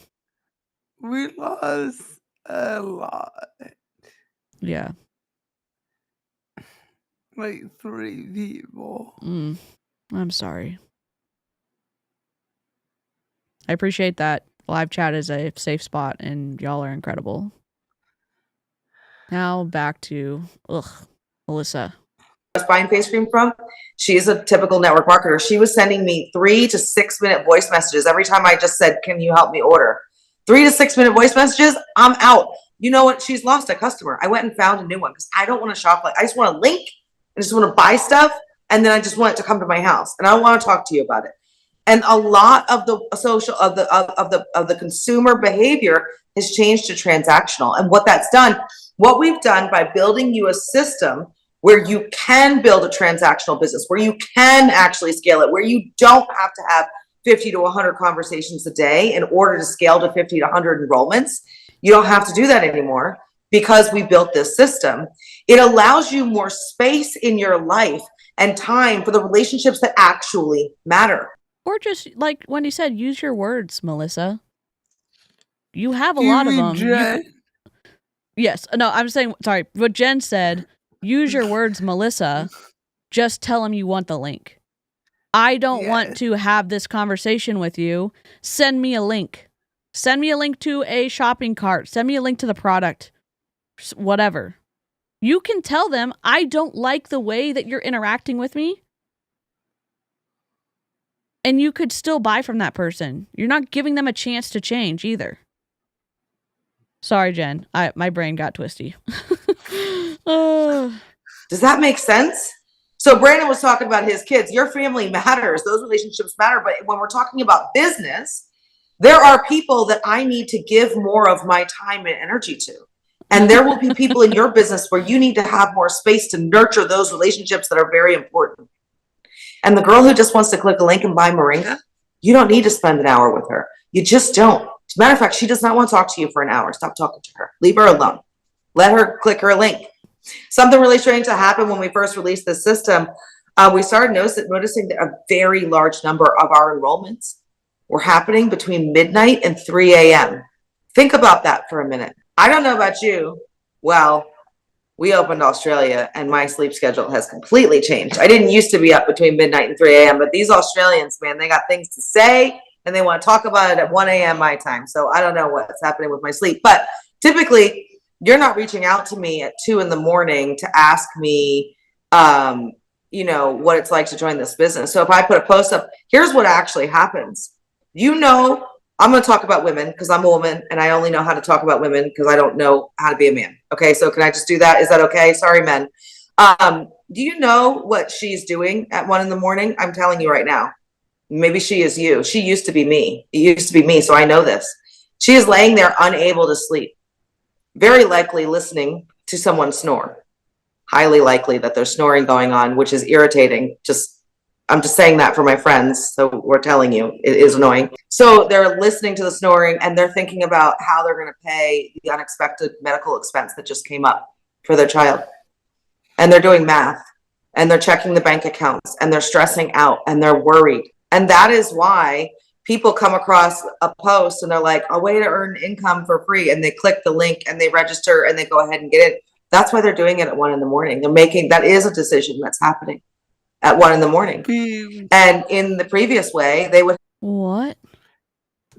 [SPEAKER 2] we lost a lot.
[SPEAKER 3] Yeah.
[SPEAKER 2] Like 3 people.
[SPEAKER 3] I'm sorry. I appreciate that live chat is a safe spot and y'all are incredible. Now back to Melissa.
[SPEAKER 5] was buying face cream from, she's a typical network marketer. She was sending me 3 to 6 minute voice messages every time I just said, can you help me order? 3 to 6 minute voice messages, I'm out. You know what? She's lost a customer. I went and found a new one because I don't want to shop. I just want a link. I just want to buy stuff. And then I just want it to come to my house. And I want to talk to you about it. And a lot of the social of the consumer behavior has changed to transactional. And what we've done by building you a system where you can build a transactional business, where you can actually scale it, where you don't have to have 50 to 100 conversations a day in order to scale to 50 to 100 enrollments. You don't have to do that anymore because we built this system. It allows you more space in your life and time for the relationships that actually matter.
[SPEAKER 3] Or just like Wendy said, use your words, Melissa. You have a lot of them. Yes. No, I'm saying, sorry, what Jen said, use your words, Melissa. Just tell them you want the link. I don't want to have this conversation with you. Send me a link. Send me a link to a shopping cart. Send me a link to the product. Whatever. You can tell them, I don't like the way that you're interacting with me. And you could still buy from that person. You're not giving them a chance to change either. Sorry, Jen. My brain got twisty.
[SPEAKER 5] Does that make sense? So Brandon was talking about his kids. Your family matters. Those relationships matter. But when we're talking about business, there are people that I need to give more of my time and energy to. And there will be people in your business where you need to have more space to nurture those relationships that are very important. And the girl who just wants to click a link and buy Moringa, you don't need to spend an hour with her. You just don't. As a matter of fact, she does not want to talk to you for an hour. Stop talking to her. Leave her alone. Let her click her link. Something really strange that happened when we first released this system. We started noticing that a very large number of our enrollments were happening between midnight and 3 a.m. Think about that for a minute. I don't know about you. Well, we opened Australia and my sleep schedule has completely changed. I didn't used to be up between midnight and 3 a.m., but these Australians, man, they got things to say and they want to talk about it at 1 a.m. my time. So I don't know what's happening with my sleep, but typically you're not reaching out to me at 2 in the morning to ask me, what it's like to join this business. So if I put a post up, here's what actually happens. I'm going to talk about women because I'm a woman and I only know how to talk about women because I don't know how to be a man. Okay. So can I just do that? Is that okay? Sorry, men. Do you know what she's doing at 1 in the morning? I'm telling you right now. Maybe she is you. She used to be me. It used to be me. So I know this. She is laying there unable to sleep. Very likely listening to someone snore. Highly likely that there's snoring going on, which is irritating. I'm just saying that for my friends. So we're telling you it is annoying. So they're listening to the snoring and they're thinking about how they're going to pay the unexpected medical expense that just came up for their child. And they're doing math and they're checking the bank accounts and they're stressing out and they're worried. And that is why people come across a post and they're like, a way to earn income for free. And they click the link and they register and they go ahead and get it. That's why they're doing it at 1 in the morning. That is a decision that's happening at 1 in the morning. And in the previous way, they would.
[SPEAKER 3] What?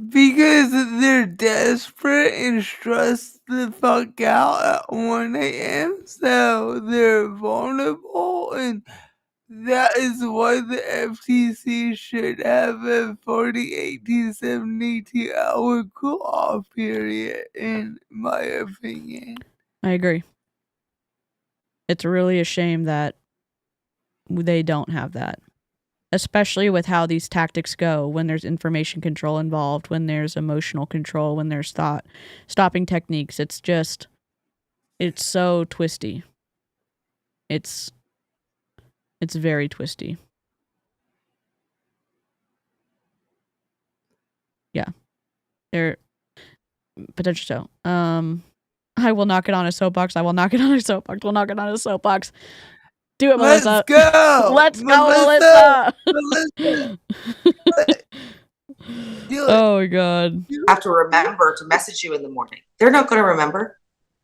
[SPEAKER 2] Because they're desperate and stressed the fuck out at 1 a.m. So they're vulnerable, and that is why the FTC should have a 48 to 72 hour cool-off period, in my opinion.
[SPEAKER 3] I agree. It's really a shame that they don't have that. Especially with how these tactics go, when there's information control involved, when there's emotional control, when there's stopping techniques. It's so twisty. It's very twisty. Yeah. They're potential so. I will knock it on a soapbox. We'll knock it on a soapbox. Do it, Melissa.
[SPEAKER 2] Let's go.
[SPEAKER 3] Let's go, Melissa. Oh my God.
[SPEAKER 5] Have to remember to message you in the morning. They're not going to remember.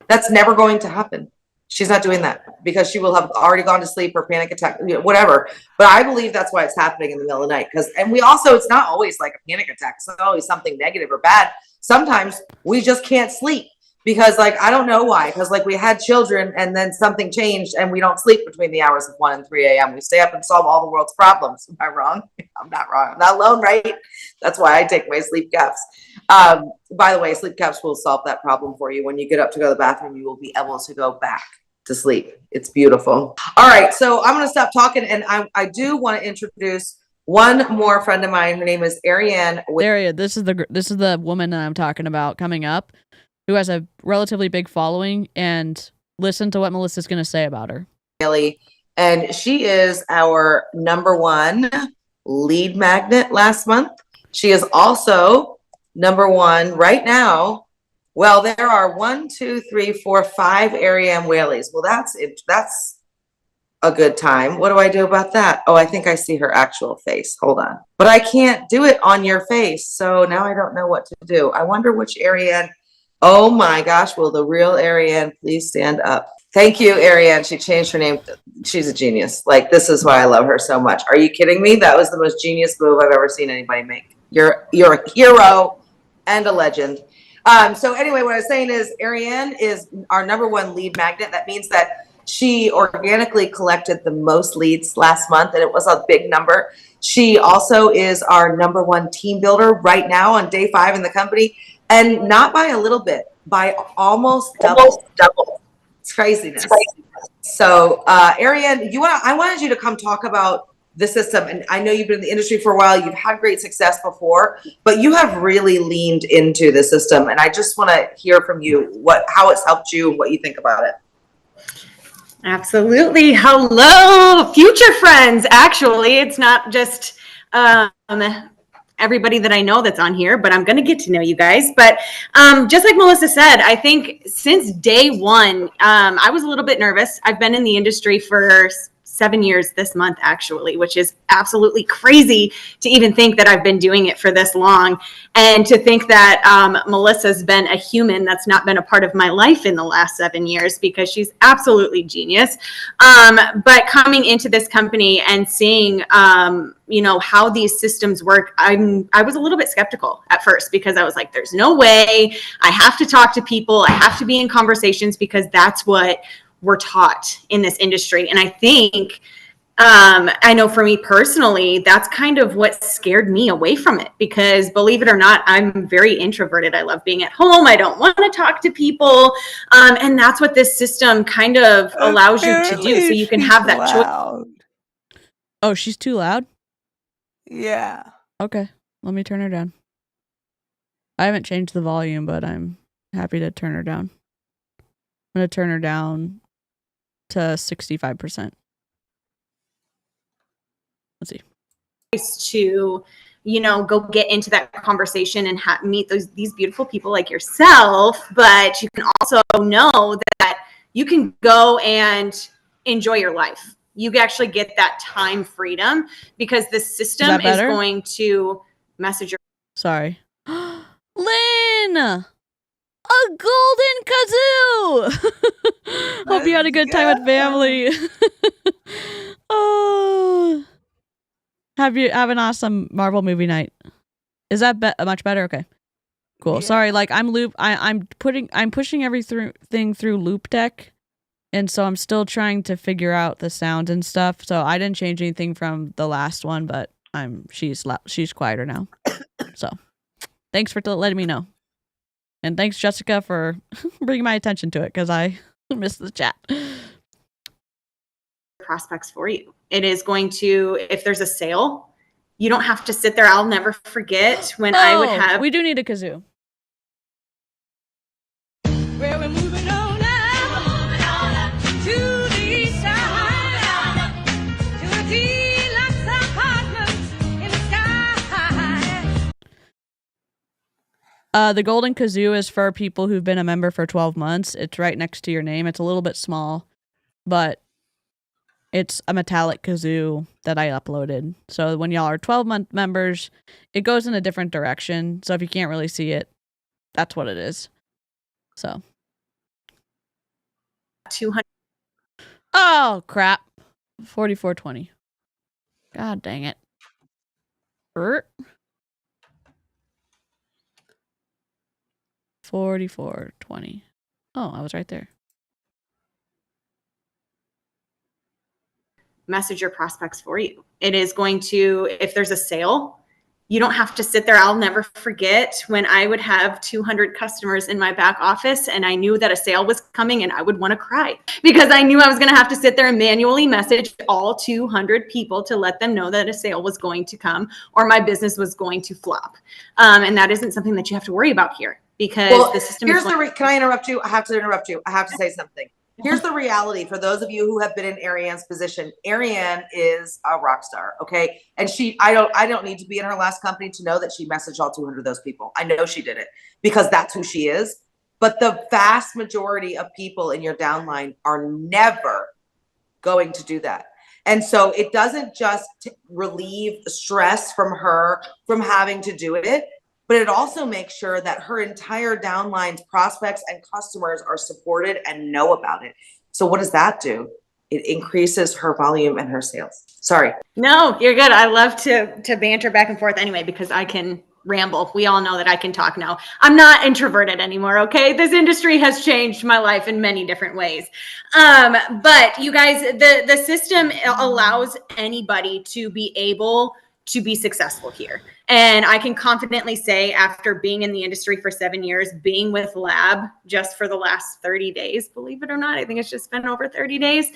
[SPEAKER 5] That's never going to happen. She's not doing that because she will have already gone to sleep or panic attack, whatever. But I believe that's why it's happening in the middle of the night. It's not always like a panic attack. It's not always something negative or bad. Sometimes we just can't sleep. because like, I don't know why, because like we had children and then something changed and we don't sleep between the hours of 1 and 3 a.m. We stay up and solve all the world's problems. Am I wrong? I'm not wrong. I'm not alone, right? That's why I take my sleep caps. By the way, sleep caps will solve that problem for you. When you get up to go to the bathroom, you will be able to go back to sleep. It's beautiful. All right, so I'm going to stop talking, and I do want to introduce one more friend of mine. Her name is Ariane.
[SPEAKER 3] This is the woman that I'm talking about coming up, who has a relatively big following, and listen to what Melissa's going to say about her.
[SPEAKER 5] And she is our #1 lead magnet last month. She is also #1 right now. Well, there are 1, 2, 3, 4, 5 Ariane Whaleys. Well, that's a good time. What do I do about that? Oh, I think I see her actual face. Hold on. But I can't do it on your face. So now I don't know what to do. I wonder which Ariane. Oh my gosh. Will the real Ariane please stand up? Thank you, Ariane. She changed her name. She's a genius. Like, this is why I love her so much. Are you kidding me? That was the most genius move I've ever seen anybody make. You're a hero and a legend. So anyway, what I was saying is Ariane is our #1 lead magnet. That means that she organically collected the most leads last month, and it was a big number. She also is our #1 team builder right now on day 5 in the company, and not by a little bit, by almost double. It's craziness. So, Ariane, I wanted you to come talk about the system. And I know you've been in the industry for a while. You've had great success before, but you have really leaned into the system. And I just want to hear from you how it's helped you and what you think about it.
[SPEAKER 8] Absolutely. Hello, future friends. Actually, it's not just everybody that I know that's on here, but I'm going to get to know you guys. But just like Melissa said, I think since day one, I was a little bit nervous. I've been in the industry for 7 years this month, actually, which is absolutely crazy to even think that I've been doing it for this long. And to think that Melissa's been a human that's not been a part of my life in the last 7 years, because she's absolutely genius. But coming into this company and seeing, how these systems work, I was a little bit skeptical at first, because I was like, there's no way. I have to talk to people. I have to be in conversations, because that's what we're taught in this industry. And I think, I know for me personally, that's kind of what scared me away from it, because believe it or not, I'm very introverted. I love being at home. I don't want to talk to people. And that's what this system kind of allows you to do. So you can have that choice.
[SPEAKER 3] Oh, she's too loud?
[SPEAKER 2] Yeah.
[SPEAKER 3] Okay, let me turn her down. I haven't changed the volume, but I'm happy to turn her down. I'm going to turn her down to 65%. Let's see.
[SPEAKER 8] To, go get into that conversation and meet these beautiful people like yourself, but you can also know that you can go and enjoy your life. You actually get that time freedom, because the system is going to message your.
[SPEAKER 3] Sorry. Lynn! A golden kazoo! Hope you had a good time with family. Oh, have an awesome Marvel movie night. Is that much better? Okay, cool. Yeah. Sorry, like I'm pushing everything through Loop Deck, and so I'm still trying to figure out the sound and stuff. So I didn't change anything from the last one, but she's quieter now. So thanks for letting me know. And thanks, Jessica, for bringing my attention to it, because I missed the chat.
[SPEAKER 8] Prospects for you. It is going to, if there's a sale, you don't have to sit there. I'll never forget when I would have.
[SPEAKER 3] We do need a kazoo.
[SPEAKER 1] Well, we're moving on now to the side, to a deluxe apartment in the sky.
[SPEAKER 3] The golden kazoo is for people who've been a member for 12 months. It's right next to your name. It's a little bit small, but it's a metallic kazoo that I uploaded. So when y'all are 12-month members, it goes in a different direction. So if you can't really see it, that's what it is. So
[SPEAKER 8] 200.
[SPEAKER 3] Oh, crap. 4420. God dang it. 4420. Oh, I was right there.
[SPEAKER 8] Message your prospects for you. It is going to, if there's a sale, you don't have to sit there. I'll never forget when I would have 200 customers in my back office and I knew that a sale was coming and I would want to cry because I knew I was going to have to sit there and manually message all 200 people to let them know that a sale was going to come or my business was going to flop. And that isn't something that you have to worry about here because the system is
[SPEAKER 5] can I interrupt you? I have to interrupt you. I have to say something. Here's the reality for those of you who have been in Ariane's position. Ariane is a rock star, okay? And I don't need to be in her last company to know that she messaged all 200 of those people. I know she did it because that's who she is. But the vast majority of people in your downline are never going to do that. And so it doesn't just relieve stress from her from having to do it, but it also makes sure that her entire downline's prospects and customers are supported and know about it. So what does that do? It increases her volume and her sales. Sorry.
[SPEAKER 8] No, you're good. I love to banter back and forth anyway, because I can ramble. We all know that I can talk now. I'm not introverted anymore. Okay. This industry has changed my life in many different ways. But you guys, the system allows anybody to be able to be successful here. And I can confidently say, after being in the industry for 7 years, being with Lab just for the last 30 days, believe it or not, I think it's just been over 30 days.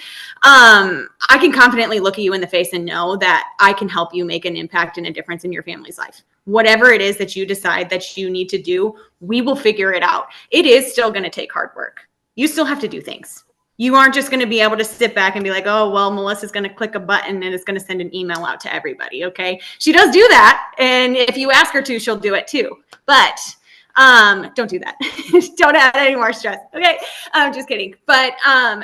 [SPEAKER 8] I can confidently look at you in the face and know that I can help you make an impact and a difference in your family's life. Whatever it is that you decide that you need to do, we will figure it out. It is still going to take hard work. You still have to do things. You aren't just going to be able to sit back and be like, oh, well, Melissa's going to click a button and it's going to send an email out to everybody. Okay. She does do that. And if you ask her to, she'll do it too. But don't do that. Don't add any more stress. Okay. I'm just kidding. But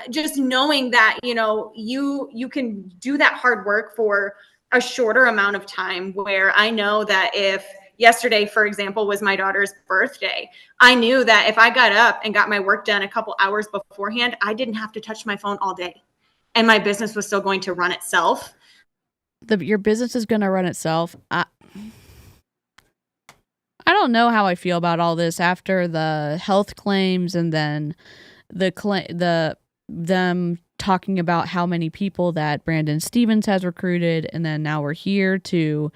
[SPEAKER 8] just knowing that, you know, you can do that hard work for a shorter amount of time, where I know that if yesterday, for example, was my daughter's birthday, I knew that if I got up and got my work done a couple hours beforehand, I didn't have to touch my phone all day and my business was still going to run itself.
[SPEAKER 3] Your business is going to run itself. I don't know how I feel about all this after the health claims and then them talking about how many people that Brandon Stevens has recruited, and then now we're here to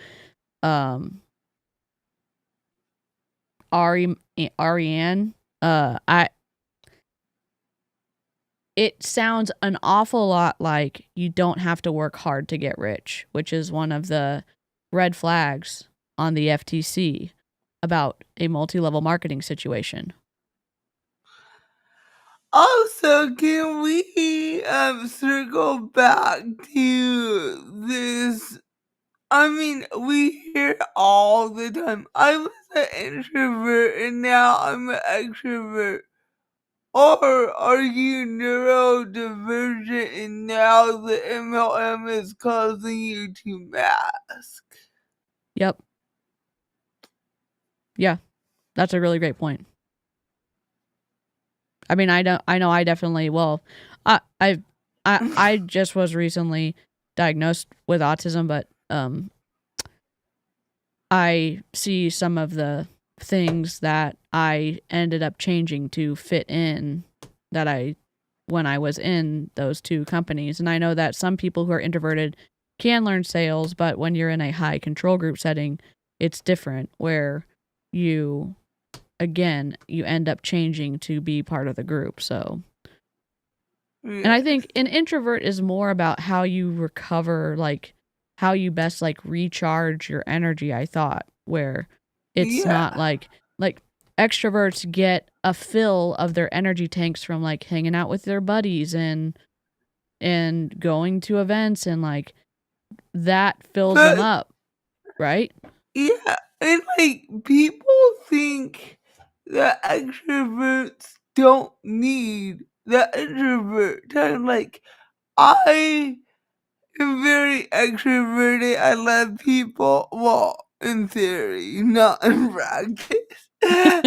[SPEAKER 3] Ariane. It sounds an awful lot like you don't have to work hard to get rich, which is one of the red flags on the FTC about a multi-level marketing situation.
[SPEAKER 2] Also, can we circle back to this? I mean, we hear it all the time. I was an introvert and now I'm an extrovert. Or are you neurodivergent and now the MLM is causing you to mask?
[SPEAKER 3] Yep. Yeah, that's a really great point. I mean, I definitely, well, I just was recently diagnosed with autism, but I see some of the things that I ended up changing to fit in when I was in those two companies. And I know that some people who are introverted can learn sales, but when you're in a high control group setting, it's different, where you end up changing to be part of the group. So, and I think an introvert is more about how you recover, like how you best like recharge your energy, I thought, where it's not like extroverts get a fill of their energy tanks from like hanging out with their buddies and going to events, and like that fills them up, right?
[SPEAKER 2] Yeah, and like people think that extroverts don't need the introvert time. Like, I am very extroverted. I love people. Well, in theory, not in practice. In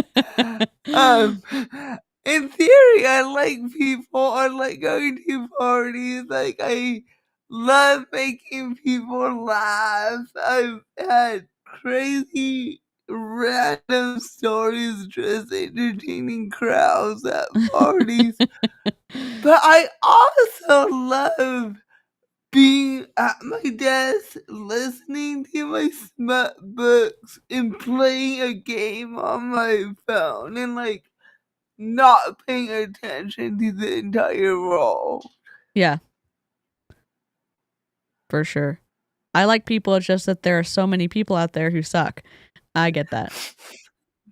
[SPEAKER 2] theory, I like people. I like going to parties. Like, I love making people laugh. I've had crazy random stories just entertaining crowds at parties. But I also love being at my desk, listening to my smut books, and playing a game on my phone, and like not paying attention to the entire world.
[SPEAKER 3] Yeah, for sure. I like people. It's just that there are so many people out there who suck. I get that.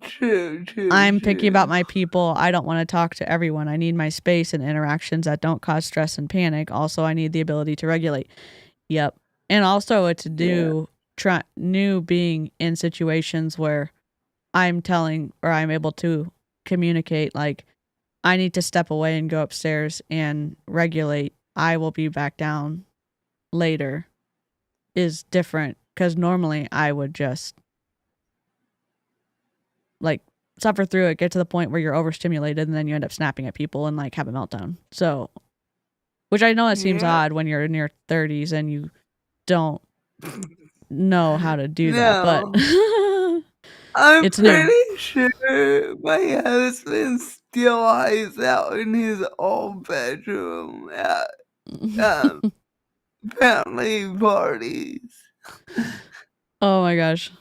[SPEAKER 2] True.
[SPEAKER 3] I'm picky about my people. I don't want to talk to everyone. I need my space and interactions that don't cause stress and panic. Also, I need the ability to regulate. Yep. And also it's new being in situations where I'm telling or I'm able to communicate like I need to step away and go upstairs and regulate. I will be back down later is different because normally I would just like suffer through it, get to the point where you're overstimulated, and then you end up snapping at people and like have a meltdown. So, which I know it seems odd when you're in your 30s and you don't know how to do that, but
[SPEAKER 2] I'm
[SPEAKER 3] it's new.
[SPEAKER 2] pretty sure my husband still hides out in his old bedroom at family parties.
[SPEAKER 3] Oh my gosh.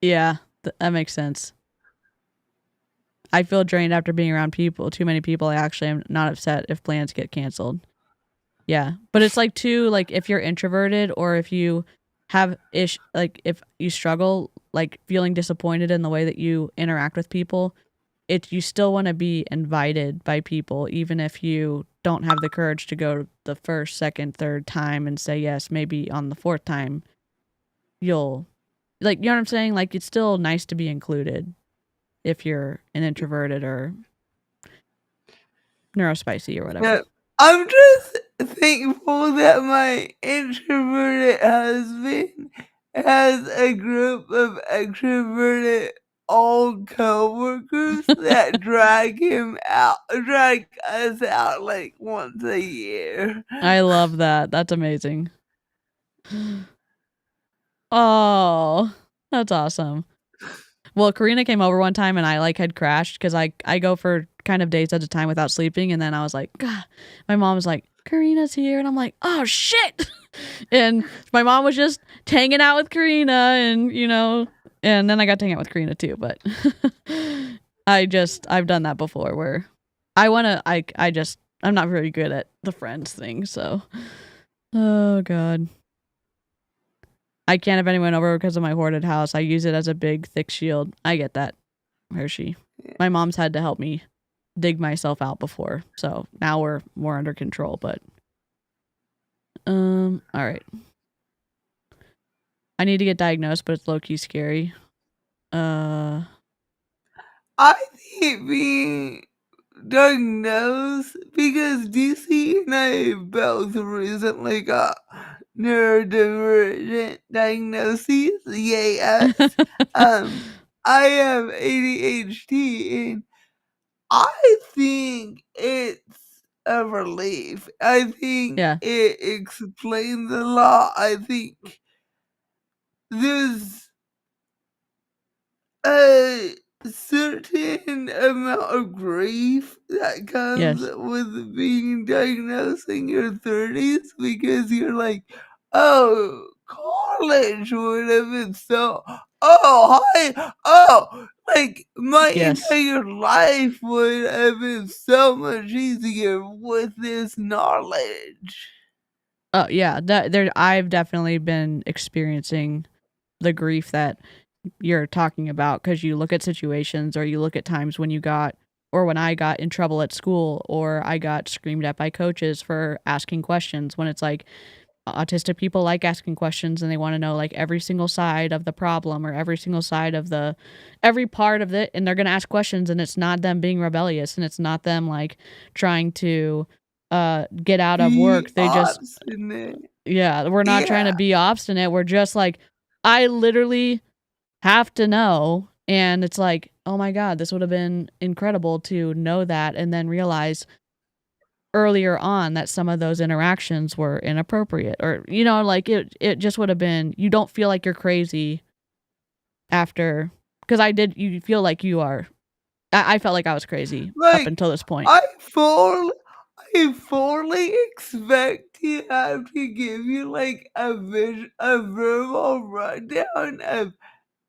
[SPEAKER 3] Yeah, that makes sense. I feel drained after being around too many people. I actually am not upset if plans get canceled. Yeah, but it's like too, like if you're introverted or if you have like if you struggle like feeling disappointed in the way that you interact with people, you still want to be invited by people even if you don't have the courage to go the first, second, third time and say yes. Maybe on the fourth time you'll like, you know what I'm saying? Like it's still nice to be included if you're an introverted or neurospicy or whatever.
[SPEAKER 2] Yeah, I'm just thankful that my introverted husband has a group of extroverted old coworkers that drag us out like once a year.
[SPEAKER 3] I love that. That's amazing. Oh, that's awesome. Well, Karina came over one time and I like had crashed because I go for kind of days at a time without sleeping. And then I was like, God, my mom was like, Karina's here. And I'm like, oh shit. And my mom was just hanging out with Karina and, you know, and then I got to hang out with Karina too. But I've done that before where I'm not very good at the friends thing. So, oh God. I can't have anyone over because of my hoarded house. I use it as a big, thick shield. I get that, Hershey. My mom's had to help me dig myself out before. So now we're more under control, but all right. I need to get diagnosed, but it's low-key scary.
[SPEAKER 2] I think being diagnosed because DC and I both recently got neurodivergent diagnoses. Yay us. I have ADHD and I think it's a relief. I think it explains a lot. I think there's a certain amount of grief that comes with being diagnosed in your 30s because you're like, oh, college would have been so, like my entire life would have been so much easier with this knowledge.
[SPEAKER 3] Oh yeah, I've definitely been experiencing the grief that you're talking about because you look at situations or you look at times when when I got in trouble at school or I got screamed at by coaches for asking questions when it's like autistic people like asking questions and they want to know like every single side of the problem or every single side of every part of it, and they're going to ask questions and it's not them being rebellious and it's not them like trying to get out of work. They just we're not trying to be obstinate. We're just like, I literally have to know. And it's like, oh my God, this would have been incredible to know that and then realize earlier on that some of those interactions were inappropriate or, you know, like it just would have been, you don't feel like you're crazy after, because you feel like you are. I felt like I was crazy
[SPEAKER 2] Like,
[SPEAKER 3] up until this point.
[SPEAKER 2] I fully expect to have to give you like a verbal rundown of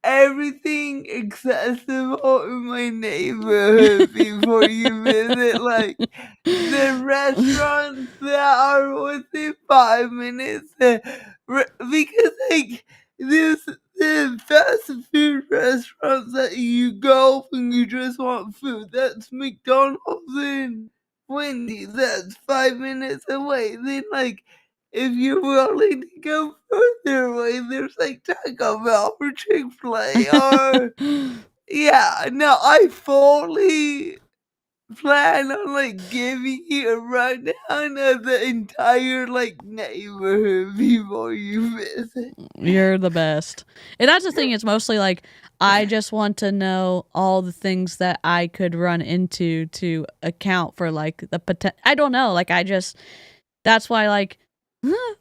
[SPEAKER 2] everything accessible in my neighborhood before you visit, like the restaurants that are within 5 minutes. Because like the fast food restaurants that you go when you just want food, that's McDonald's and Wendy's. That's 5 minutes away. Then like, if you're willing to go further away, there's like Taco Bell or Chick-fil-A or yeah, no, I fully plan on like giving you a rundown of the entire like neighborhood before you visit.
[SPEAKER 3] You're the best. And that's the thing, it's mostly like I just want to know all the things that I could run into to account for like the potential. I don't know, like that's why like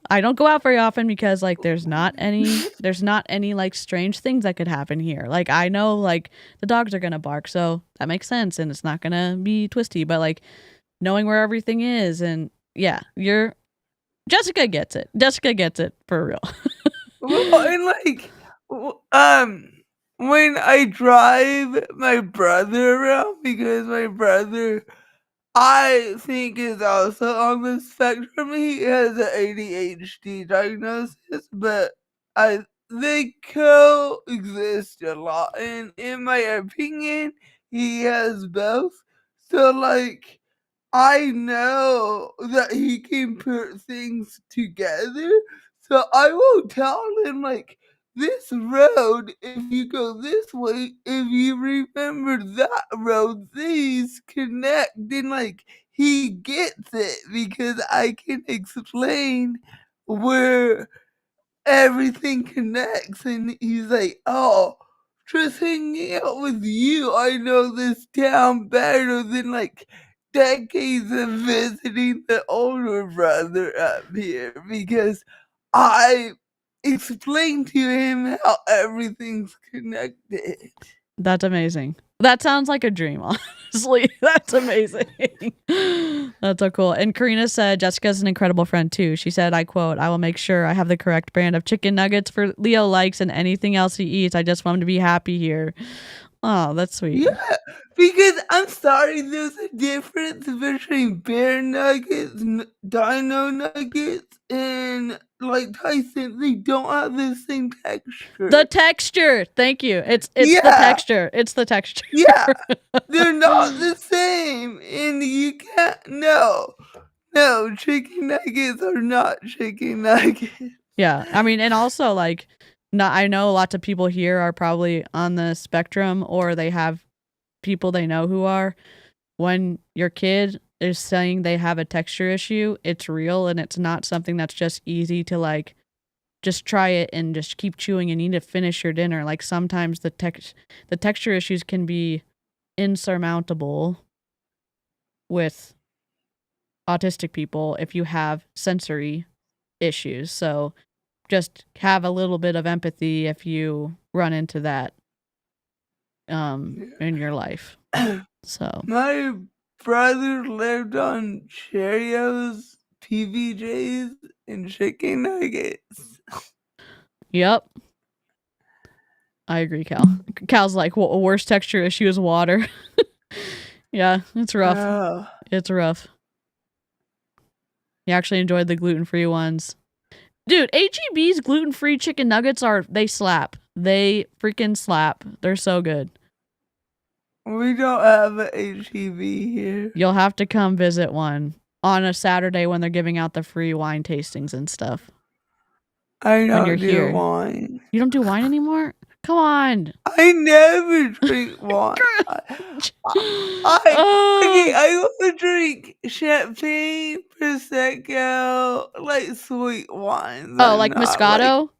[SPEAKER 3] I don't go out very often because like there's not any like strange things that could happen here. Like I know like the dogs are gonna bark, so that makes sense and it's not gonna be twisty, but like knowing where everything is and yeah, Jessica gets it. Jessica gets it for real.
[SPEAKER 2] Well, and like, when I drive my brother around, because my brother, I think, is also on the spectrum. He has an ADHD diagnosis, but they coexist a lot, and in my opinion, he has both. So like, I know that he can put things together, so I will tell him like, this road, if you go this way, if you remember that road, these connect. Then like, he gets it because I can explain where everything connects, and he's like, oh, just hanging out with you, I know this town better than like decades of visiting the older brother up here, because I explained to him how everything's connected.
[SPEAKER 3] That's amazing. That sounds like a dream, honestly. That's amazing. That's so cool. And Karina said Jessica's an incredible friend too. She said, I quote, I will make sure I have the correct brand of chicken nuggets for Leo likes and anything else he eats. I just want him to be happy here. Oh, that's sweet.
[SPEAKER 2] Yeah, because I'm sorry, there's a difference between bear nuggets, dino nuggets, and like Tyson. They don't have the same texture.
[SPEAKER 3] The texture. Thank you. It's the
[SPEAKER 2] Yeah.
[SPEAKER 3] texture. It's the texture.
[SPEAKER 2] Yeah, they're not the same, and you can't. No, chicken nuggets are not chicken nuggets.
[SPEAKER 3] Yeah, I mean, and also like, I know lots of people here are probably on the spectrum, or they have people they know who are. When your kid is saying they have a texture issue, it's real, and it's not something that's just easy to like, just try it and just keep chewing and you need to finish your dinner. Like sometimes the texture issues can be insurmountable with autistic people if you have sensory issues. So just have a little bit of empathy if you run into that in your life. So
[SPEAKER 2] my brother lived on Cheerios, PBJs, and chicken nuggets.
[SPEAKER 3] yep, I agree, Cal. Cal's like, well, worst texture issue is water. Yeah, it's rough.
[SPEAKER 2] Oh.
[SPEAKER 3] It's rough. He actually enjoyed the gluten-free ones. Dude, HEB's gluten-free chicken nuggets they slap. They freaking slap. They're so good.
[SPEAKER 2] We don't have an HEB here.
[SPEAKER 3] You'll have to come visit one on a Saturday when they're giving out the free wine tastings and stuff.
[SPEAKER 2] I don't
[SPEAKER 3] you're
[SPEAKER 2] do
[SPEAKER 3] here.
[SPEAKER 2] wine.
[SPEAKER 3] You don't do wine anymore? Come on.
[SPEAKER 2] I never drink wine. I will drink champagne, prosecco, like sweet wines.
[SPEAKER 3] Oh, like Moscato?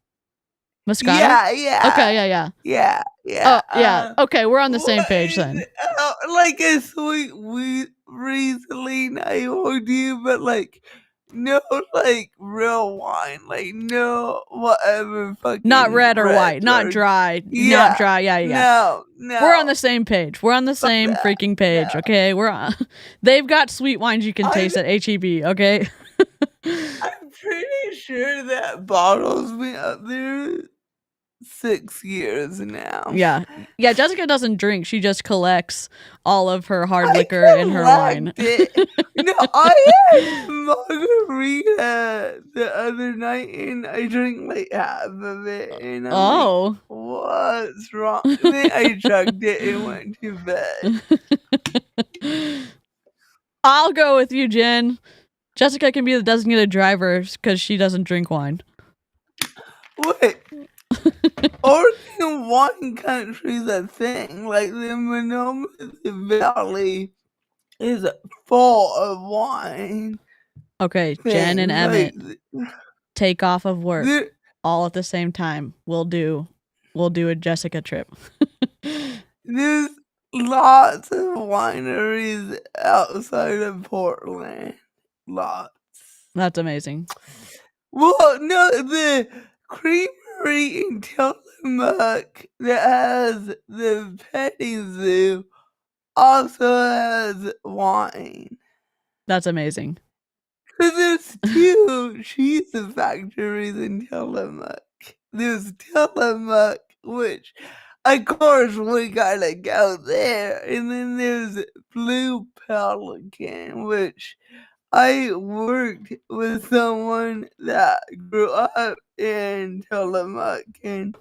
[SPEAKER 3] Moscato?
[SPEAKER 2] Yeah.
[SPEAKER 3] Okay, yeah.
[SPEAKER 2] Yeah.
[SPEAKER 3] Oh, yeah. Okay, we're on the same page then.
[SPEAKER 2] Like a sweet Riesling I will do, but like no, like real wine, like no whatever fucking
[SPEAKER 3] Not red or white, not dry, not dry. Yeah.
[SPEAKER 2] No.
[SPEAKER 3] We're on the same page. We're on the same
[SPEAKER 2] that.
[SPEAKER 3] freaking page.
[SPEAKER 2] No.
[SPEAKER 3] Okay, we're on. They've got sweet wines you can taste at HEB. Okay.
[SPEAKER 2] I'm pretty sure that bottle's been up there 6 years now.
[SPEAKER 3] Yeah. Jessica doesn't drink. She just collects all of her hard liquor in her wine.
[SPEAKER 2] No, I had margarita the other night and I drank like half of it. And I'm like, what's wrong? Then I chugged it and went to bed.
[SPEAKER 3] I'll go with you, Jen. Jessica can be the designated driver because she doesn't drink wine.
[SPEAKER 2] Wait. Oregon wine country's a thing. Like the Monoma Valley is full of wine.
[SPEAKER 3] Okay, Jen and Emmett take off of work all at the same time. We'll do a Jessica trip.
[SPEAKER 2] There's lots of wineries outside of Portland. Lots.
[SPEAKER 3] That's amazing.
[SPEAKER 2] Well, no, the creamery in Tillamook that has the petting zoo also has wine.
[SPEAKER 3] That's amazing.
[SPEAKER 2] Because there's 2 cheese factories in Tillamook. There's Tillamook, which, of course, we gotta go there. And then there's Blue Pelican, which I worked with someone that grew up in Tillamook. And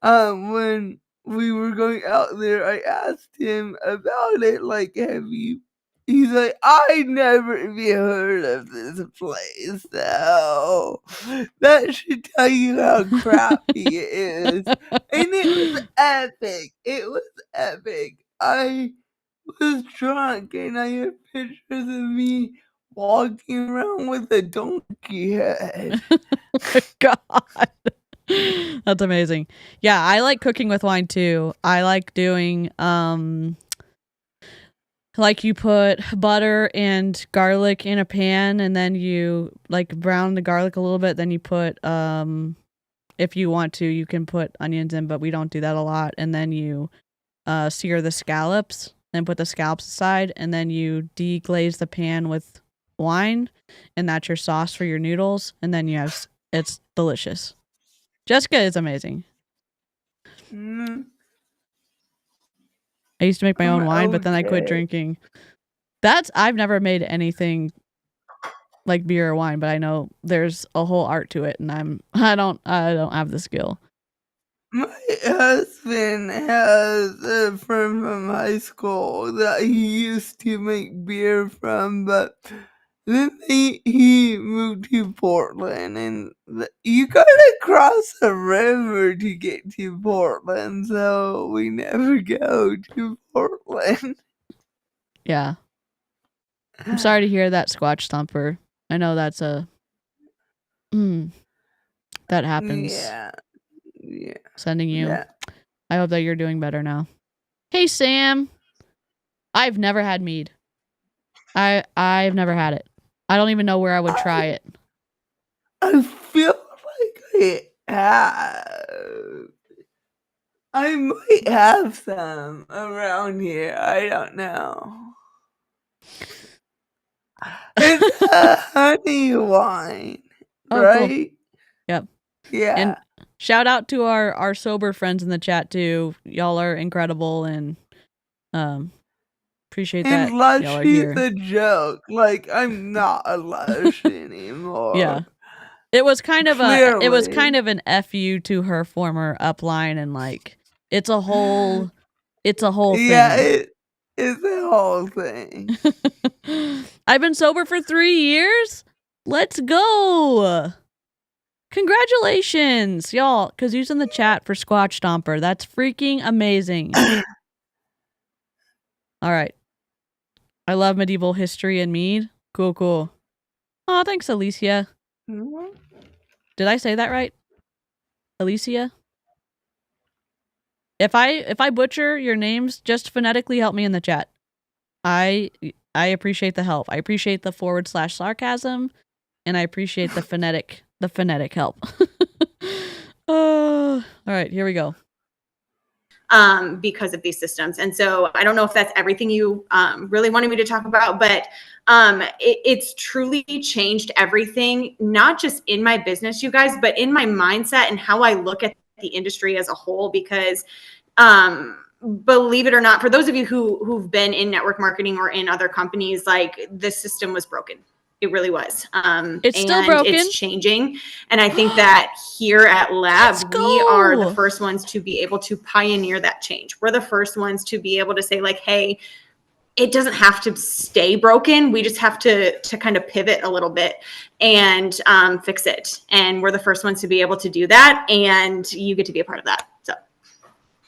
[SPEAKER 2] when we were going out there, I asked him about it. Like, he's like, I never even heard of this place. So that should tell you how crappy it is. And it was epic. It was epic. I was drunk and I had pictures of me walking around with a donkey head.
[SPEAKER 3] Oh my God. That's amazing. Yeah, I like cooking with wine too. I like doing like you put butter and garlic in a pan and then you like brown the garlic a little bit, then you put if you want to, you can put onions in, but we don't do that a lot. And then you sear the scallops and put the scallops aside, and then you deglaze the pan with wine, and that's your sauce for your noodles, and then you have it's delicious. Jessica is amazing.
[SPEAKER 2] Mm.
[SPEAKER 3] I used to make my own wine, but then I quit drinking. I've never made anything like beer or wine, but I know there's a whole art to it, and I don't have the skill.
[SPEAKER 2] My husband has a friend from high school that he used to make beer from, but then he moved to Portland, and you gotta cross a river to get to Portland, so we never go to Portland.
[SPEAKER 3] Yeah. I'm sorry to hear that, Squatch Thumper. I know that's that happens.
[SPEAKER 2] Yeah.
[SPEAKER 3] Sending you.
[SPEAKER 2] Yeah.
[SPEAKER 3] I hope that you're doing better now. Hey, Sam. I've never had mead. I've never had it. I don't even know where I would try it.
[SPEAKER 2] I feel like I might have some around here. I don't know. It's a honey wine, right?
[SPEAKER 3] Cool. Yep.
[SPEAKER 2] Yeah.
[SPEAKER 3] And shout out to our sober friends in the chat too. Y'all are incredible, and appreciate that.
[SPEAKER 2] And lush is a joke. Like, I'm not a lush anymore.
[SPEAKER 3] Yeah. It was kind of an FU to her former upline, and like it's a whole thing.
[SPEAKER 2] Yeah, it's a whole thing.
[SPEAKER 3] I've been sober for 3 years. Let's go. Congratulations, y'all, because using the chat for Squatch Stomper. That's freaking amazing. All right. I love medieval history and mead. Cool. Oh, thanks, Alicia.
[SPEAKER 2] Mm-hmm.
[SPEAKER 3] Did I say that right? Alicia? If I butcher your names, just phonetically help me in the chat. I appreciate the help. I appreciate the /sarcasm. and I appreciate the phonetic help. All right, here we go.
[SPEAKER 8] Because of these systems. And so I don't know if that's everything you really wanted me to talk about, but it's truly changed everything, not just in my business, you guys, but in my mindset and how I look at the industry as a whole. Because believe it or not, for those of you who've been in network marketing or in other companies, like the system was broken. It really was.
[SPEAKER 3] It's still broken.
[SPEAKER 8] It's changing. And I think that here at Lab, we are the first ones to be able to pioneer that change. We're the first ones to be able to say like, hey, it doesn't have to stay broken. We just have to kind of pivot a little bit and fix it. And we're the first ones to be able to do that. And you get to be a part of that. So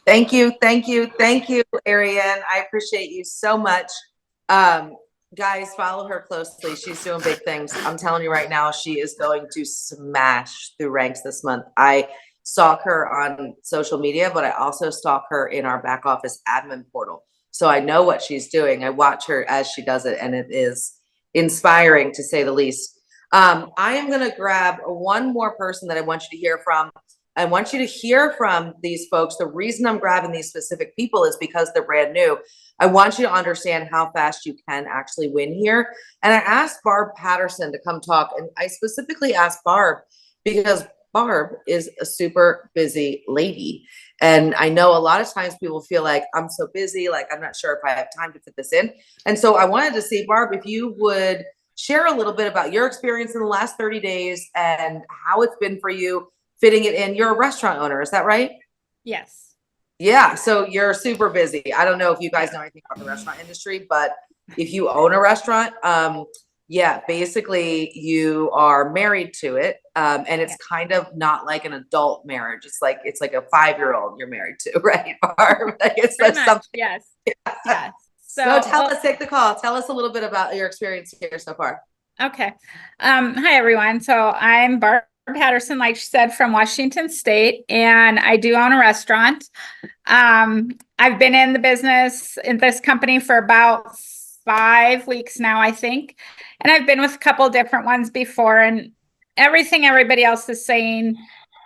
[SPEAKER 5] thank you, Ariane. I appreciate you so much. Guys, follow her closely. She's doing big things. I'm telling you right now, she is going to smash through ranks this month. I stalk her on social media, but I also stalk her in our back office admin portal. So I know what she's doing. I watch her as she does it, and it is inspiring to say the least. I am going to grab one more person that I want you to hear from. I want you to hear from these folks. The reason I'm grabbing these specific people is because they're brand new. I want you to understand how fast you can actually win here. And I asked Barb Patterson to come talk. And I specifically asked Barb because Barb is a super busy lady. And I know a lot of times people feel like I'm so busy, like I'm not sure if I have time to fit this in. And so I wanted to see, Barb, if you would share a little bit about your experience in the last 30 days and how it's been for you fitting it in. You're a restaurant owner, is that right?
[SPEAKER 9] Yes.
[SPEAKER 5] Yeah, so you're super busy. I don't know if you guys know anything about the restaurant industry, but if you own a restaurant, yeah, basically you are married to it. And it's kind of not like an adult marriage. It's like a 5-year-old you're married to, right? Barb? Like it's something.
[SPEAKER 9] Yes.
[SPEAKER 5] Yeah.
[SPEAKER 9] Yes.
[SPEAKER 5] So tell us, take the call. Tell us a little bit about your experience here so far.
[SPEAKER 9] Okay. Hi, everyone. So I'm Barb Patterson, like she said, from Washington State, and I do own a restaurant. I've been in the business in this company for about 5 weeks now, I think. And I've been with a couple different ones before, and everything everybody else is saying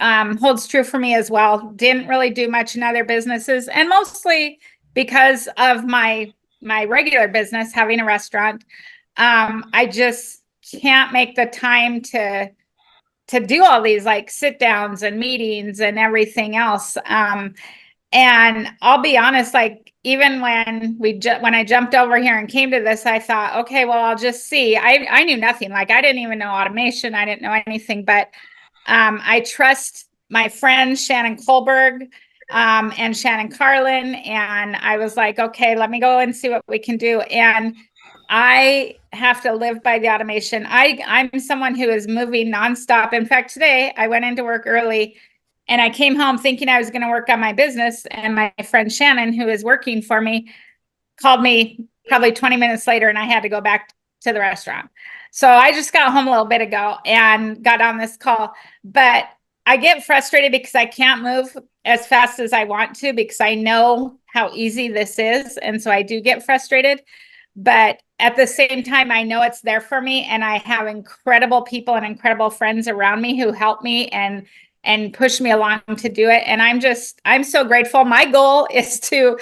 [SPEAKER 9] holds true for me as well. Didn't really do much in other businesses, and mostly because of my regular business, having a restaurant. I just can't make the time to do all these like sit downs and meetings and everything else. And I'll be honest, like even when I jumped over here and came to this, I thought, okay, well, I'll just see. I knew nothing. Like I didn't even know automation. I didn't know anything, but I trust my friends, Shannon Kohlberg and Shannon Carlin. And I was like, okay, let me go and see what we can do. And I have to live by the automation. I'm someone who is moving nonstop. In fact, today I went into work early and I came home thinking I was going to work on my business. And my friend Shannon, who is working for me, called me probably 20 minutes later and I had to go back to the restaurant. So I just got home a little bit ago and got on this call. But I get frustrated because I can't move as fast as I want to because I know how easy this is. And so I do get frustrated. But at the same time, I know it's there for me. And I have incredible people and incredible friends around me who help me and push me along to do it. And I'm so grateful. My goal is to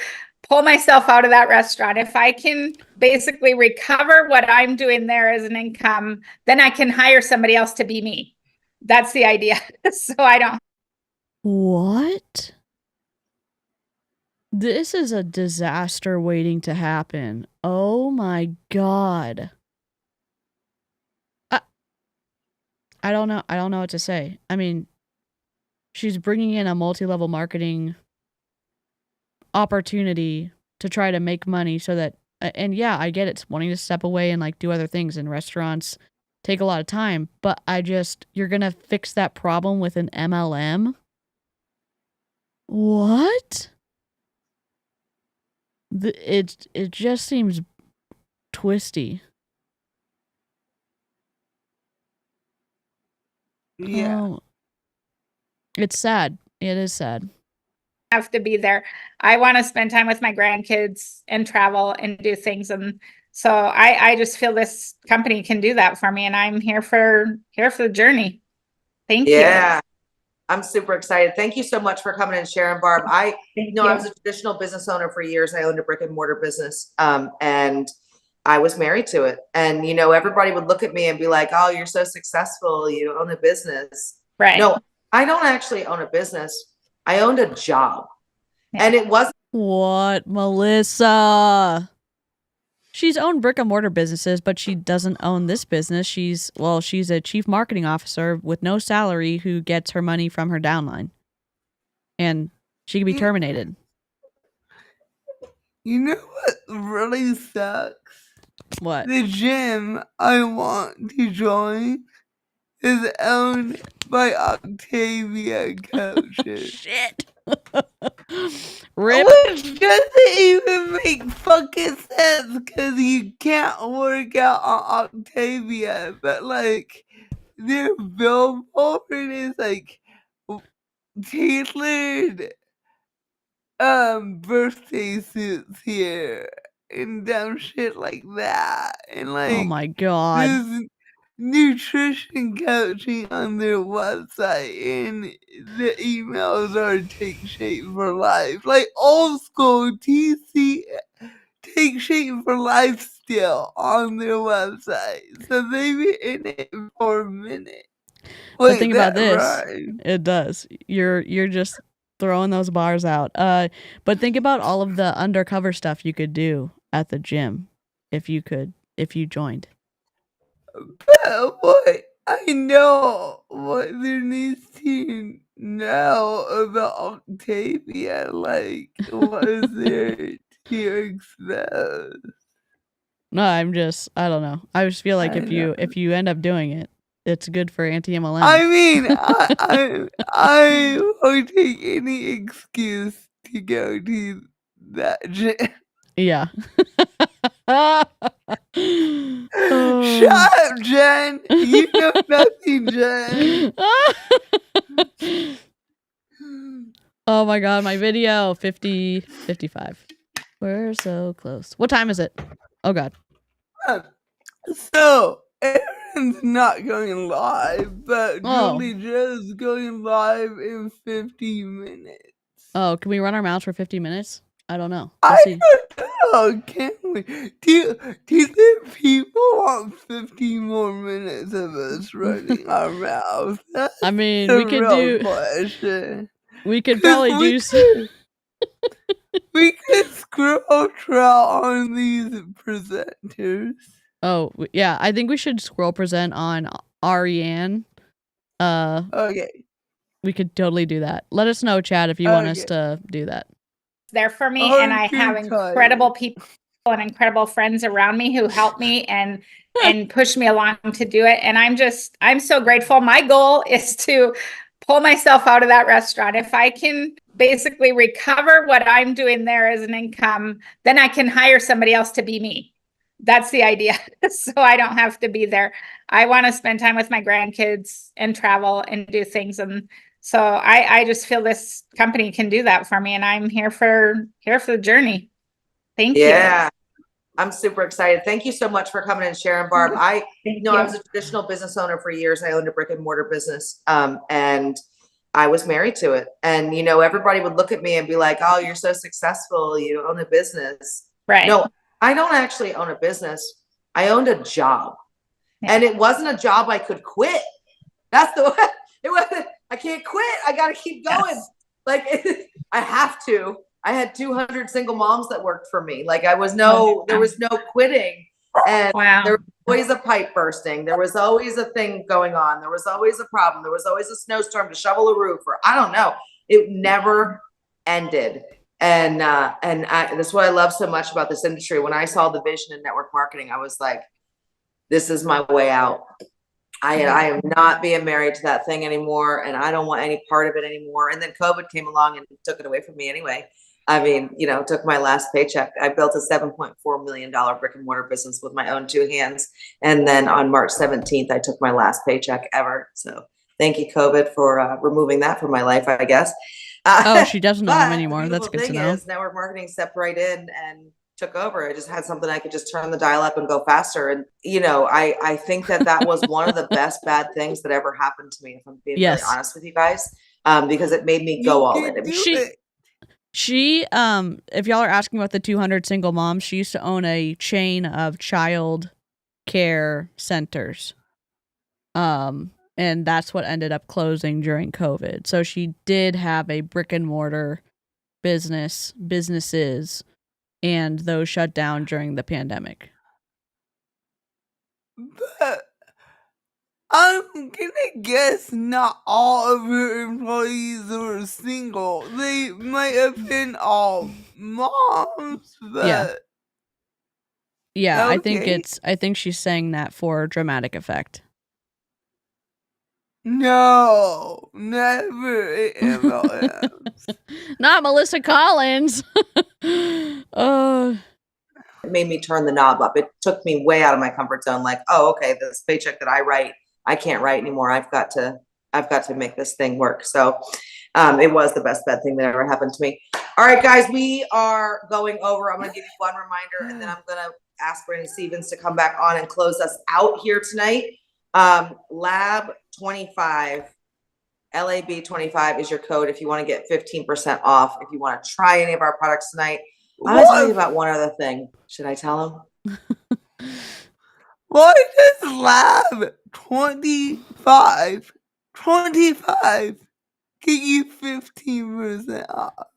[SPEAKER 9] pull myself out of that restaurant. If I can basically recover what I'm doing there as an income, then I can hire somebody else to be me. That's the idea. So I don't.
[SPEAKER 3] What? This is a disaster waiting to happen. Oh my God. I don't know. I don't know what to say. I mean, she's bringing in a multi-level marketing opportunity to try to make money so that, and yeah, I get it's wanting to step away and like do other things, and restaurants take a lot of time, but you're going to fix that problem with an MLM? What? It just seems twisty.
[SPEAKER 2] Yeah.
[SPEAKER 3] Oh, it's sad. It is sad.
[SPEAKER 9] Have to be there. I want to spend time with my grandkids and travel and do things. And So I just feel this company can do that for me, and I'm here for the journey. Thank you.
[SPEAKER 5] Yeah. I'm super excited. Thank you so much for coming and sharing, Barb. I was a traditional business owner for years. I owned a brick and mortar business. And I was married to it. And, everybody would look at me and be like, oh, you're so successful. You own a business.
[SPEAKER 9] Right.
[SPEAKER 5] No, I don't actually own a business. I owned a job.
[SPEAKER 9] Yeah.
[SPEAKER 5] And it wasn't.
[SPEAKER 3] What, Melissa? She's owned brick and mortar businesses, but she doesn't own this business. She's a chief marketing officer with no salary who gets her money from her downline. And she can be terminated.
[SPEAKER 2] You know what really sucks?
[SPEAKER 3] What?
[SPEAKER 2] The gym I want to join is owned by Octavia coaches.
[SPEAKER 3] Shit. Rip.
[SPEAKER 2] Which doesn't even make fucking sense because you can't work out on Octavia, but their billboard is tailored birthday suits here and dumb shit like that. And
[SPEAKER 3] Oh my God.
[SPEAKER 2] there's nutrition coaching on their website, and the emails are Take Shape for Life. Old school TC Take Shape for Life still on their website. So they've been in it for a minute.
[SPEAKER 3] But think about
[SPEAKER 2] that
[SPEAKER 3] this.
[SPEAKER 2] rhymes.
[SPEAKER 3] It does. You're just throwing those bars out. But think about all of the undercover stuff you could do at the gym if you joined.
[SPEAKER 2] But what I know what there needs to know about Octavia, what is there to expose?
[SPEAKER 3] No, I don't know. I just feel like if you end up doing it, it's good for anti-MLM.
[SPEAKER 2] I mean, I won't take any excuse to go to that gym.
[SPEAKER 3] Yeah.
[SPEAKER 2] Shut up, Jen. You know nothing, Jen.
[SPEAKER 3] Oh my God, my video 55. We're so close. What time is it? Oh God.
[SPEAKER 2] So Aaron's not going live, but Julie Joe's going live in 50 minutes.
[SPEAKER 3] Oh, can we run our mouths for 50 minutes? I don't know.
[SPEAKER 2] I don't know, can we? Do you think people want 50 more minutes of us running our mouths? That's
[SPEAKER 3] I mean,
[SPEAKER 2] the
[SPEAKER 3] we could
[SPEAKER 2] real
[SPEAKER 3] do.
[SPEAKER 2] question.
[SPEAKER 3] We could probably do.
[SPEAKER 2] We could scroll trial on these presenters.
[SPEAKER 3] Oh yeah, I think we should scroll present on Ariane.
[SPEAKER 2] Okay.
[SPEAKER 3] We could totally do that. Let us know, Chad, if you want us to do that.
[SPEAKER 9] There for me, and I have incredible people and incredible friends around me who help me and push me along to do it. And I'm so grateful. My goal is to pull myself out of that restaurant. If I can basically recover what I'm doing there as an income, then I can hire somebody else to be me. That's the idea. So I don't have to be there. I want to spend time with my grandkids and travel and do things. And so I just feel this company can do that for me, and I'm here for the journey. Thank you.
[SPEAKER 5] Yeah. I'm super excited. Thank you so much for coming and sharing, Barb. I was a traditional business owner for years. I owned a brick and mortar business. And I was married to it. And, everybody would look at me and be like, oh, you're so successful. You own a business.
[SPEAKER 9] Right.
[SPEAKER 5] No, I don't actually own a business. I owned a job. Yeah. And it wasn't a job I could quit. That's the way it wasn't. I can't quit. I got to keep going. Yes. I have to. I had 200 single moms that worked for me. There was no quitting. And there was always a pipe bursting. There was always a thing going on. There was always a problem. There was always a snowstorm to shovel a roof, or I don't know. It never ended. And that's what I love so much about this industry. When I saw the vision in network marketing, I was like, this is my way out. I am not being married to that thing anymore, and I don't want any part of it anymore. And then COVID came along and took it away from me anyway. I mean, took my last paycheck. I built a $7.4 million brick and mortar business with my own two hands. And then on March 17th, I took my last paycheck ever. So thank you, COVID, for removing that from my life, I guess.
[SPEAKER 3] She doesn't know him anymore. That's good to know.
[SPEAKER 5] Network marketing stepped right in and took over. I just had something I could just turn the dial up and go faster. And, you know, I think that was one of the best bad things that ever happened to me, if I'm being really honest with you guys, because it made me go all in.
[SPEAKER 3] She, if y'all are asking about the 200 single moms, she used to own a chain of child care centers. And that's what ended up closing during COVID. So she did have a brick and mortar businesses, and those shut down during the pandemic.
[SPEAKER 2] But I'm gonna guess not all of her employees were single. They might have been all moms, but
[SPEAKER 3] yeah,
[SPEAKER 2] okay.
[SPEAKER 3] I think she's saying that for dramatic effect.
[SPEAKER 2] No, never MLMs.
[SPEAKER 3] Not Melissa Collins.
[SPEAKER 5] It made me turn the knob up. It took me way out of my comfort zone. Like, oh, okay, this paycheck that I write, I can't write anymore. I've got to make this thing work. So it was the best bad thing that ever happened to me. All right, guys, we are going over. I'm going to give you one reminder, and then I'm going to ask Brandon Stevens to come back on and close us out here tonight. Lab 25, LAB 25 is your code if you want to get 15% off. If you want to try any of our products tonight. I want to tell you about one other thing. Should I tell him?
[SPEAKER 2] Why does Lab 25 get you 15% off?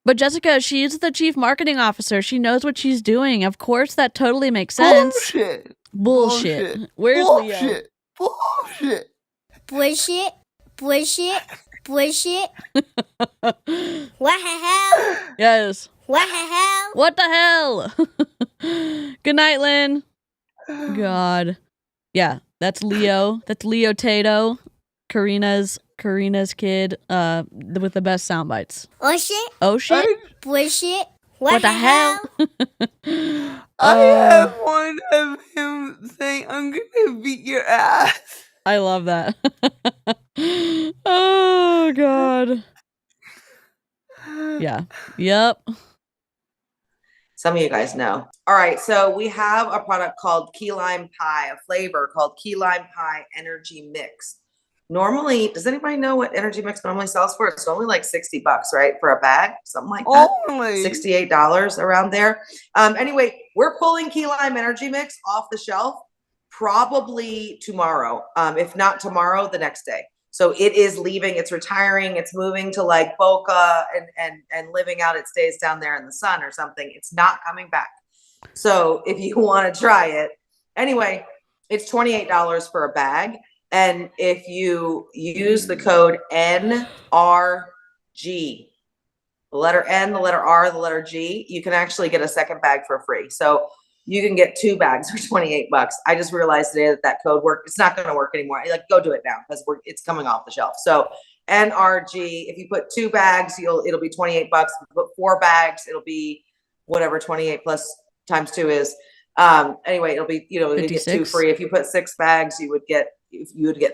[SPEAKER 3] But Jessica, she's the chief marketing officer. She knows what she's doing. Of course, that totally makes sense. Bullshit. Where's Leo?
[SPEAKER 2] Bullshit.
[SPEAKER 7] What the hell?
[SPEAKER 3] Yes.
[SPEAKER 7] What the hell?
[SPEAKER 3] What the hell? Good night, Lynn. God. Yeah, that's Leo. That's Leo Tato, Karina's kid, with the best sound bites.
[SPEAKER 7] Oh shit.
[SPEAKER 3] Oh shit.
[SPEAKER 7] Bullshit.
[SPEAKER 3] What the hell?
[SPEAKER 2] I have one of him saying, "I'm gonna beat your ass."
[SPEAKER 3] I love that. Oh God. Yeah. Yep.
[SPEAKER 5] Some of you guys know. All right, so we have a product called Key Lime Pie, a flavor called Key Lime Pie Energy Mix. Normally, does anybody know what Energy Mix normally sells for? It's only like $60, right? For a bag, something like that.
[SPEAKER 2] Only
[SPEAKER 5] $68 around there. Anyway, we're pulling Key Lime Energy Mix off the shelf probably tomorrow. If not tomorrow, the next day. So it is leaving, it's retiring, it's moving to like Boca and living out its days down there in the sun or something. It's not coming back. So if you want to try it, anyway, it's $28 for a bag. And if you use the code NRG, the letter N, the letter R, the letter G, you can actually get a second bag for free. So you can get 2 bags for $28. I just realized today that code worked. It's not going to work anymore. Like, go do it now because it's coming off the shelf. So NRG, if you put 2 bags, it'll be $28. If you put 4 bags, it'll be whatever 28 plus times 2 is. Anyway, it'll be, you get 2 free. If you put 6 bags, you would get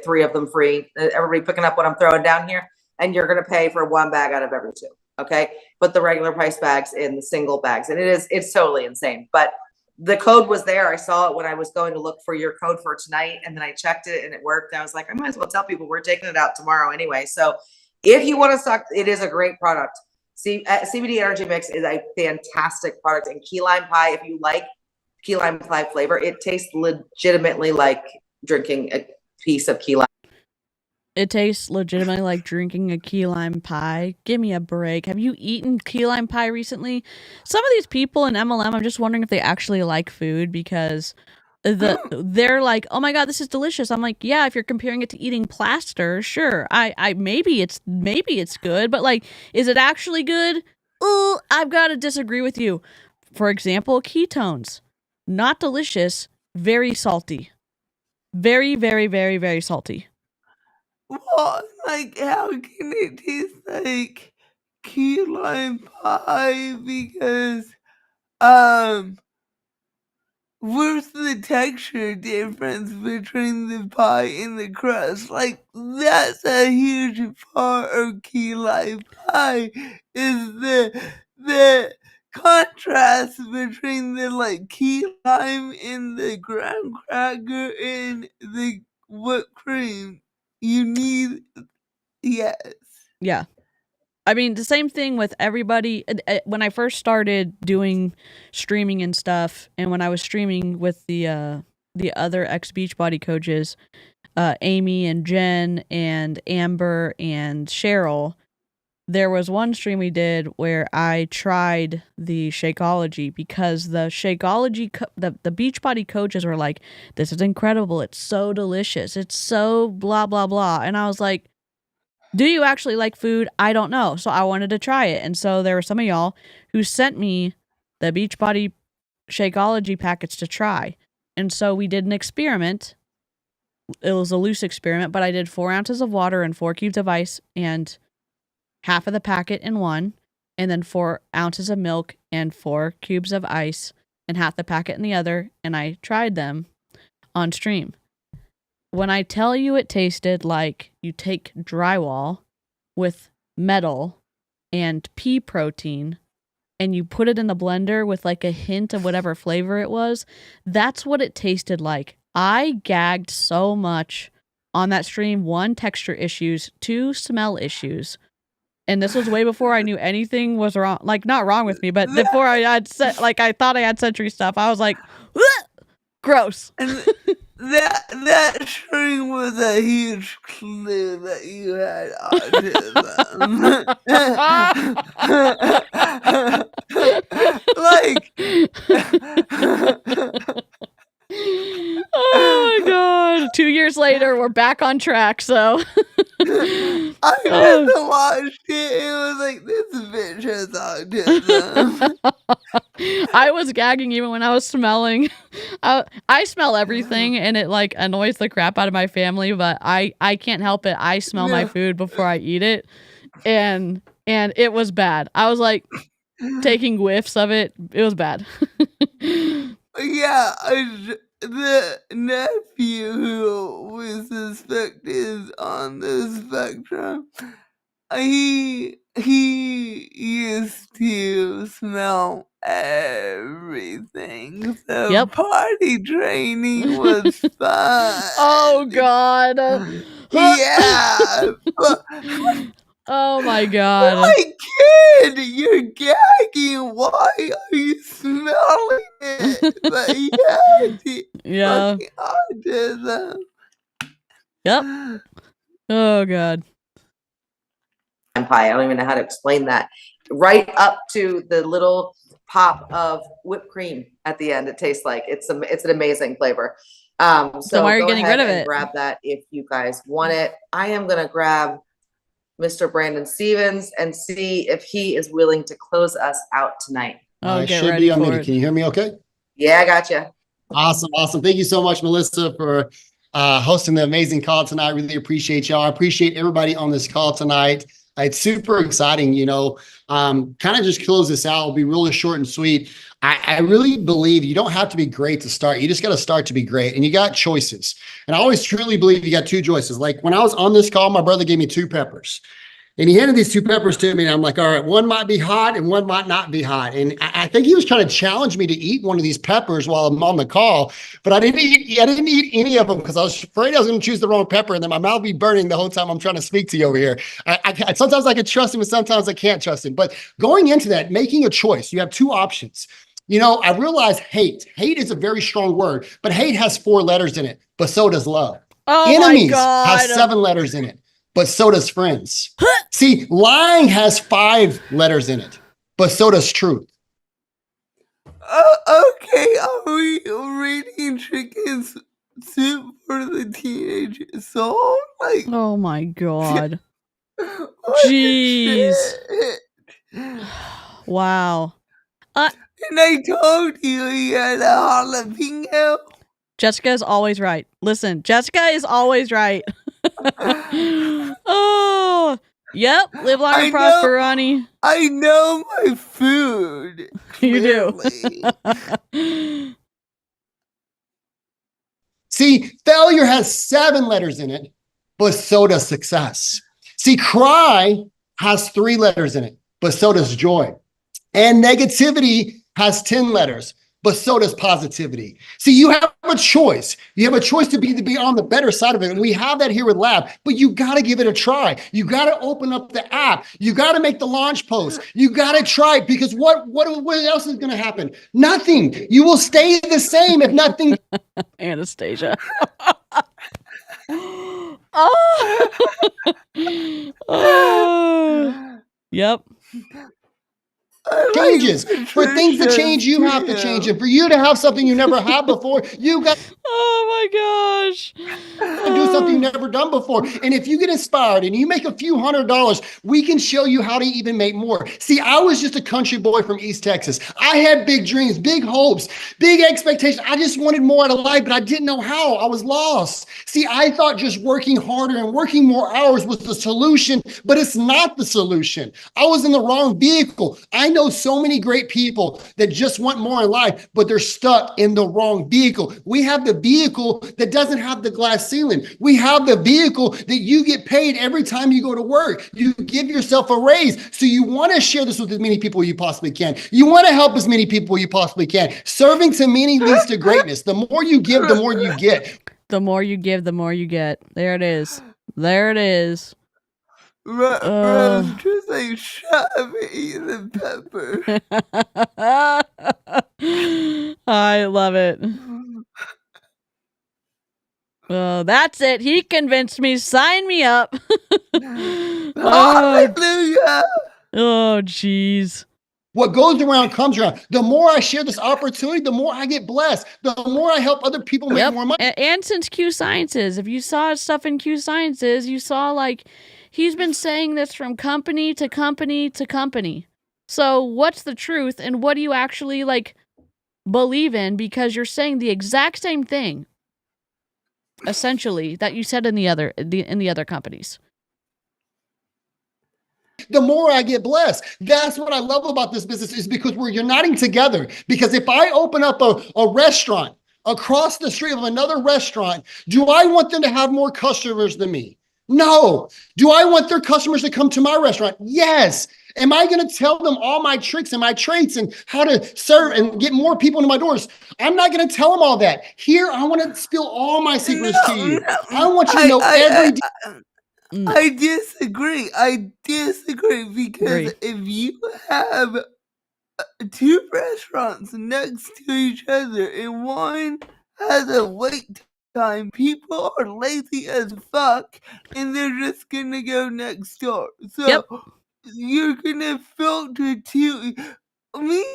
[SPEAKER 5] 3 of them free. Everybody picking up what I'm throwing down here, and you're going to pay for 1 bag out of every 2. Okay, put the regular price bags in the single bags, and it's totally insane. But the code was there. I saw it when I was going to look for your code for tonight, and then I checked it and it worked. And I was like, I might as well tell people we're taking it out tomorrow anyway. So if you want to stock, it is a great product. CBD Energy Mix is a fantastic product, and Key Lime Pie, if you like Key Lime Pie flavor, it tastes legitimately like drinking a piece of key lime.
[SPEAKER 3] It tastes legitimately like drinking a key lime pie. Give me a break. Have you eaten key lime pie recently? Some of these people in MLM, I'm just wondering if they actually like food, because they're like, oh my God, this is delicious. I'm like, yeah, if you're comparing it to eating plaster, sure. I maybe it's good, but like, is it actually good? Ooh, I've got to disagree with you. For example, ketones, not delicious, very salty. Very, very, very, very salty.
[SPEAKER 2] Well, like, how can it taste like key lime pie? Because, where's the texture difference between the pie and the crust? Like, that's a huge part of key lime pie, is the contrast between the like key lime in the graham cracker and the whipped cream. You need, yes.
[SPEAKER 3] Yeah. I mean, the same thing with everybody. When I first started doing streaming and stuff, and when I was streaming with the other ex Beachbody coaches, Amy and Jen and Amber and Cheryl, there was one stream we did where I tried the Shakeology because the Shakeology, the Beachbody coaches were like, "This is incredible. It's so delicious. It's so blah blah blah," and I was like, do you actually like food? I don't know. So I wanted to try it. And so there were some of y'all who sent me the Beachbody Shakeology packets to try. And so we did an experiment. It was a loose experiment, but I did 4 ounces of water and 4 cubes of ice and half of the packet in one, and then 4 ounces of milk and 4 cubes of ice and half the packet in the other. And I tried them on stream. When I tell you it tasted like you take drywall with metal and pea protein and you put it in the blender with like a hint of whatever flavor it was, that's what it tasted like. I gagged so much on that stream. 1, texture issues. 2, smell issues. And this was way before I knew anything was wrong. Like, not wrong with me, but before I had I thought I had sensory stuff. I was like, gross.
[SPEAKER 2] And that stream was a huge clue that you had autism. Like,
[SPEAKER 3] oh my god! 2 years later, we're back on track. So
[SPEAKER 2] I had to watch it. It was like, this bitch has autism.
[SPEAKER 3] I was gagging even when I was smelling. I smell everything, and it like annoys the crap out of my family. But I can't help it. I smell my food before I eat it, and it was bad. I was like taking whiffs of it. It was bad.
[SPEAKER 2] Yeah, the nephew who we suspect is on the spectrum, he used to smell everything. So party training was fun.
[SPEAKER 3] Oh God.
[SPEAKER 2] Yeah.
[SPEAKER 3] Oh my god.
[SPEAKER 2] My kid, you're gagging. Why are you smelling it? But yeah, autism.
[SPEAKER 3] Yep. Oh god.
[SPEAKER 5] Pie. I don't even know how to explain that. Right up to the little pop of whipped cream at the end. It tastes like it's an amazing flavor. So
[SPEAKER 3] why are you getting rid of it?
[SPEAKER 5] Grab that if you guys want it. I am gonna grab Mr. Brandon Stevens and see if he is willing to close us out tonight.
[SPEAKER 4] I should be unmuted. Can you hear me okay?
[SPEAKER 5] Yeah, I got you.
[SPEAKER 4] Awesome. Thank you so much, Melissa, for hosting the amazing call tonight. I really appreciate y'all. I appreciate everybody on this call tonight. It's super exciting, kind of just close this out. It'll be really short and sweet. I really believe you don't have to be great to start. You just got to start to be great, and you got choices. And I always truly believe you got 2 choices. Like when I was on this call, my brother gave me 2 peppers. And he handed these 2 peppers to me, and I'm like, all right, one might be hot and one might not be hot. And I think he was trying to challenge me to eat one of these peppers while I'm on the call, but I didn't eat any of them because I was afraid I was going to choose the wrong pepper, and then my mouth would be burning the whole time I'm trying to speak to you over here. Sometimes I can trust him, and sometimes I can't trust him. But going into that, making a choice, you have 2 options. I realize hate. Hate is a very strong word, but hate has 4 letters in it, but so does love.
[SPEAKER 3] Oh
[SPEAKER 4] Enemies
[SPEAKER 3] my God.
[SPEAKER 4] has 7 letters in it, but so does friends. See, lying has 5 letters in it, but so does truth.
[SPEAKER 2] Okay, are we reading Chicken Soup for the Teenage Soul? Like,
[SPEAKER 3] oh my God. Jeez. Wow.
[SPEAKER 2] And I told you he had a jalapeno.
[SPEAKER 3] Jessica is always right. Listen, Jessica is always right. Oh, yep. Live long and prosper, Ronnie.
[SPEAKER 2] I know my food.
[SPEAKER 3] You
[SPEAKER 2] do.
[SPEAKER 4] See, failure has 7 letters in it, but so does success. See, cry has 3 letters in it, but so does joy. And negativity has 10 letters, but so does positivity. See, you have a choice. You have a choice to be on the better side of it. And we have that here with Lab, but you got to give it a try. You got to open up the app. You got to make the launch post. You got to try it, because what else is going to happen? Nothing. You will stay the same if nothing.
[SPEAKER 3] Anastasia. Oh. Oh. Yep.
[SPEAKER 4] Changes. For things to change, you have to change. And for you to have something you never had before, you got
[SPEAKER 3] Oh my gosh.
[SPEAKER 4] to do something you've never done before. And if you get inspired and you make a few $100s, we can show you how to even make more. See, I was just a country boy from East Texas. I had big dreams, big hopes, big expectations. I just wanted more out of life, but I didn't know how. I was lost. See, I thought just working harder and working more hours was the solution, but it's not the solution. I was in the wrong vehicle. I know so many great people that just want more in life, but they're stuck in the wrong vehicle. We have the vehicle that doesn't have the glass ceiling. We have the vehicle that you get paid every time you go to work. You give yourself a raise. So you want to share this with as many people you possibly can. You want to help as many people you possibly can. Serving to many leads to greatness. The more you give, the more you get.
[SPEAKER 3] The more you give, the more you get. There it is. There it is.
[SPEAKER 2] Rose just like, shut up and eat the pepper.
[SPEAKER 3] I love it. Oh, that's it. He convinced me. Sign me up.
[SPEAKER 2] Hallelujah.
[SPEAKER 3] Oh, jeez.
[SPEAKER 4] What goes around comes around. The more I share this opportunity, the more I get blessed. The more I help other people make more money.
[SPEAKER 3] And since Q Sciences, if you saw stuff in Q Sciences, you saw like he's been saying this from company to company to company. So what's the truth and what do you actually like believe in? Because you're saying the exact same thing, essentially, that you said in the other companies.
[SPEAKER 4] The more I get blessed. That's what I love about this business, is because we're uniting together. Because if I open up a restaurant across the street of another restaurant, do I want them to have more customers than me? No. Do I want their customers to come to my restaurant? Yes. Am I going to tell them all my tricks and my traits and how to serve and get more people into my doors? I'm not going to tell them all that. Here, I want to spill all my secrets to you. I want you to know every
[SPEAKER 2] I disagree. Because if you have two restaurants next to each other and one has a wait time, people are lazy as fuck and they're just gonna go next door. So you're gonna filter to me and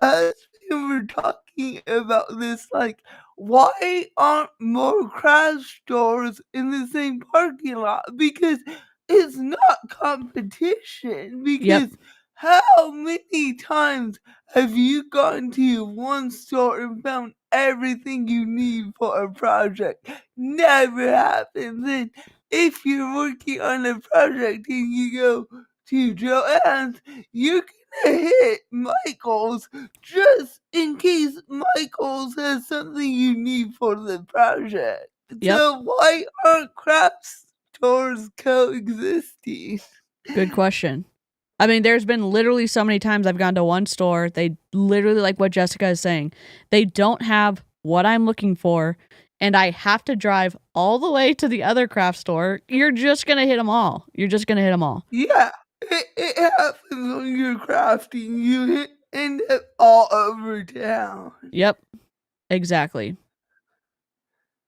[SPEAKER 2] my husband were talking about this, like, why aren't more craft stores in the same parking lot? Because it's not competition. Because how many times have you gone to one store and found everything you need for a project? Never happens. And if you're working on a project and you go to Joanne's, you're gonna hit Michael's just in case Michael's has something you need for the project. So why aren't craft stores coexisting?
[SPEAKER 3] Good question. I mean, there's been literally so many times I've gone to one store. They literally, like what Jessica is saying, they don't have what I'm looking for, and I have to drive all the way to the other craft store. You're just going to hit them all.
[SPEAKER 2] Yeah, it happens when you're crafting. You end up all over town.
[SPEAKER 3] Yep, exactly.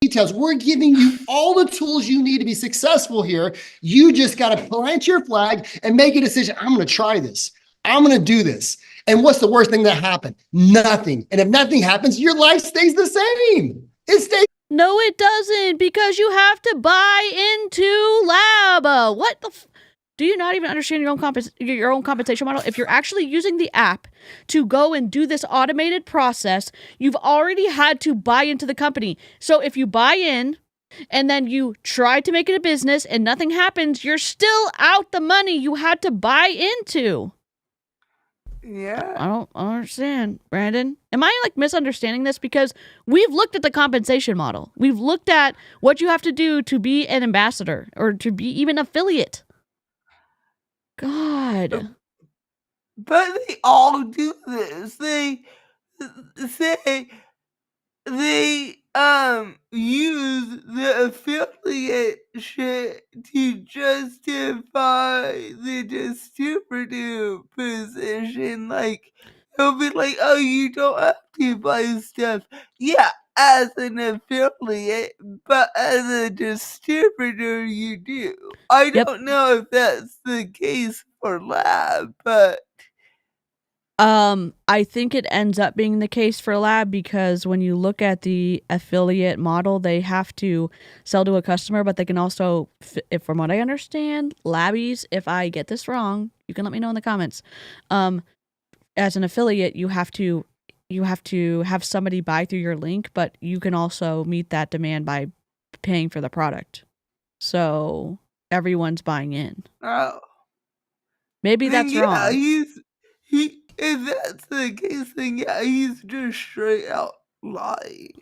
[SPEAKER 4] Details. We're giving you all the tools you need to be successful here. You just got to plant your flag and make a decision. I'm going to try this. I'm going to do this. And what's the worst thing that happened? Nothing. And if nothing happens, your life stays the same. It stays.
[SPEAKER 3] No, it doesn't, because you have to buy into Lab. What the do you not even understand your own compensation model? If you're actually using the app to go and do this automated process, you've already had to buy into the company. So if you buy in and then you try to make it a business and nothing happens, you're still out the money you had to buy into.
[SPEAKER 2] Yeah.
[SPEAKER 3] I don't understand, Brandon. Am I like misunderstanding this? Because we've looked at the compensation model. We've looked at what you have to do to be an ambassador or to be even affiliate. God.
[SPEAKER 2] but they all do this. They say they use the affiliate shit to justify the distributor position. Like they'll be like, "Oh, you don't have to buy stuff." Yeah, as an affiliate, but as a distributor, you do. I
[SPEAKER 3] Yep.
[SPEAKER 2] don't know if that's the case for Lab, but
[SPEAKER 3] I think it ends up being the case for Lab because when you look at the affiliate model, they have to sell to a customer, but they can also, if from what I understand, Labbies, if I get this wrong, you can let me know in the comments. As an affiliate, you have to have somebody buy through your link, but you can also meet that demand by paying for the product. So everyone's buying in.
[SPEAKER 2] oh,
[SPEAKER 3] Maybe
[SPEAKER 2] then
[SPEAKER 3] that's
[SPEAKER 2] yeah,
[SPEAKER 3] wrong.
[SPEAKER 2] if that's the case, then yeah, he's just straight out lying.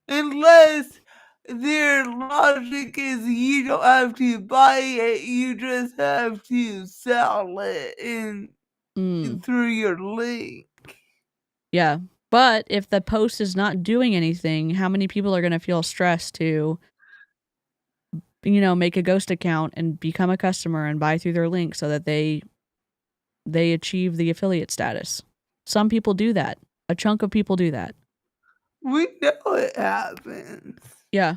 [SPEAKER 2] Unless their logic is you don't have to buy it, you just have to sell it through your link.
[SPEAKER 3] Yeah. But if the post is not doing anything, how many people are going to feel stressed to, make a ghost account and become a customer and buy through their link so that they achieve the affiliate status? Some people do that. A chunk of people do that.
[SPEAKER 2] We know it happens.
[SPEAKER 3] Yeah.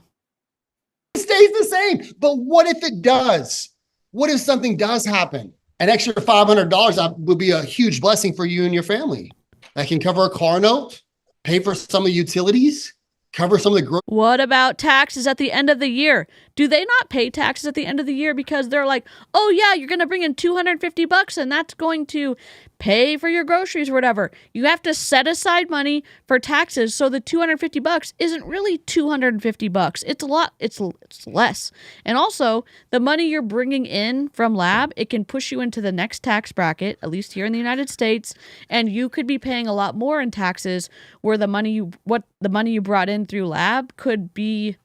[SPEAKER 4] It stays the same. But what if it does? What if something does happen? An extra $500 would be a huge blessing for you and your family. That can cover a car note, pay for some of the utilities, cover some of the
[SPEAKER 3] What about taxes at the end of the year? Do they not pay taxes at the end of the year because they're like, oh yeah, you're going to bring in $250 and that's going to pay for your groceries or whatever. You have to set aside money for taxes. So the $250 isn't really $250. It's a lot. It's less. And also the money you're bringing in from Lab, it can push you into the next tax bracket, at least here in the United States. And you could be paying a lot more in taxes where the money you brought in through Lab could be,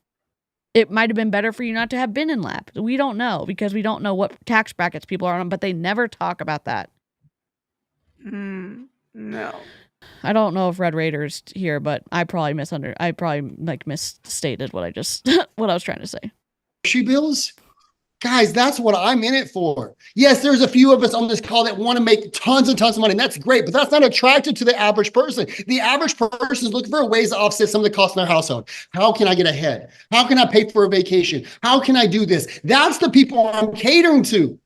[SPEAKER 3] it might have been better for you not to have been in Lab. We don't know because we don't know what tax brackets people are on, but they never talk about that.
[SPEAKER 2] No.
[SPEAKER 3] I don't know if Red Raider's here, but I probably misstated what what I was trying to say.
[SPEAKER 4] grocery bills. Guys, that's what I'm in it for. Yes, there's a few of us on this call that want to make tons and tons of money, and that's great, but that's not attractive to the average person. The average person is looking for ways to offset some of the costs in their household. How can I get ahead? How can I pay for a vacation? How can I do this? That's the people I'm catering to.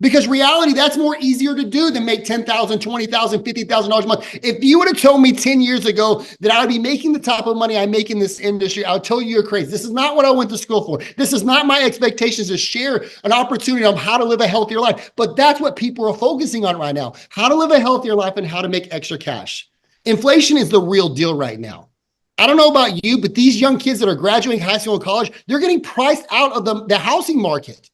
[SPEAKER 4] Because reality, that's more easier to do than make $10,000, $20,000, $50,000 a month. If you would have told me 10 years ago that I would be making the type of money I make in this industry, I would tell you you're crazy. This is not what I went to school for. This is not my expectations to share an opportunity on how to live a healthier life. But that's what people are focusing on right now. How to live a healthier life and how to make extra cash. Inflation is the real deal right now. I don't know about you, but these young kids that are graduating high school and college, they're getting priced out of the housing market.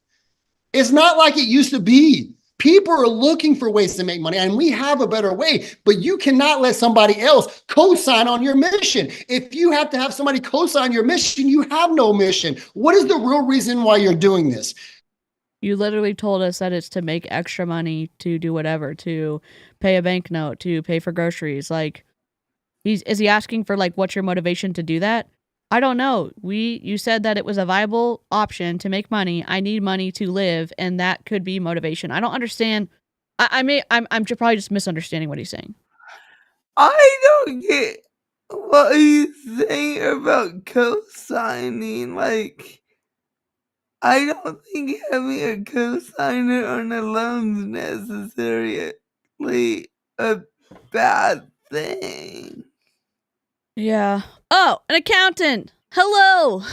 [SPEAKER 4] It's not like it used to be. People are looking for ways to make money, and we have a better way, but you cannot let somebody else co-sign on your mission. If you have to have somebody co-sign your mission, you have no mission. What is the real reason why you're doing this?
[SPEAKER 3] You literally told us that it's to make extra money, to do whatever, to pay a bank note, to pay for groceries. Like, is he asking for, like, what's your motivation to do that? I don't know. You said that it was a viable option to make money. I need money to live, and that could be motivation. I don't understand. I'm probably just misunderstanding what he's saying.
[SPEAKER 2] I don't get what he's saying about co-signing. Like, I don't think having a co-signer on a loan is necessarily a bad thing.
[SPEAKER 3] Yeah. Oh, an accountant. Hello.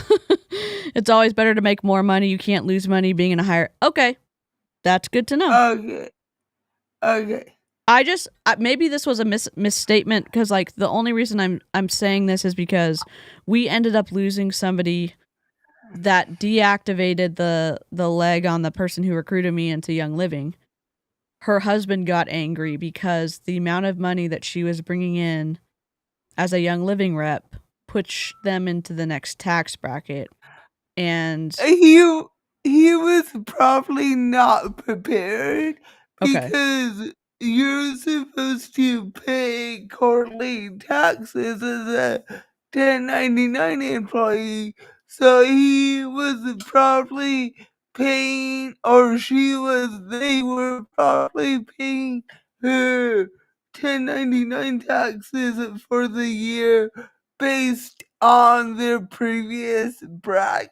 [SPEAKER 3] It's always better to make more money. You can't lose money being in a higher. Okay. That's good to know.
[SPEAKER 2] Okay.
[SPEAKER 3] Maybe this was a misstatement because, like, the only reason I'm saying this is because we ended up losing somebody that deactivated the leg on the person who recruited me into Young Living. Her husband got angry because the amount of money that she was bringing in as a Young Living rep puts them into the next tax bracket. And
[SPEAKER 2] he was probably not prepared because you're supposed to pay quarterly taxes as a 1099 employee. So he was probably paying, or they were probably paying her 1099 taxes for the year based on their previous bracket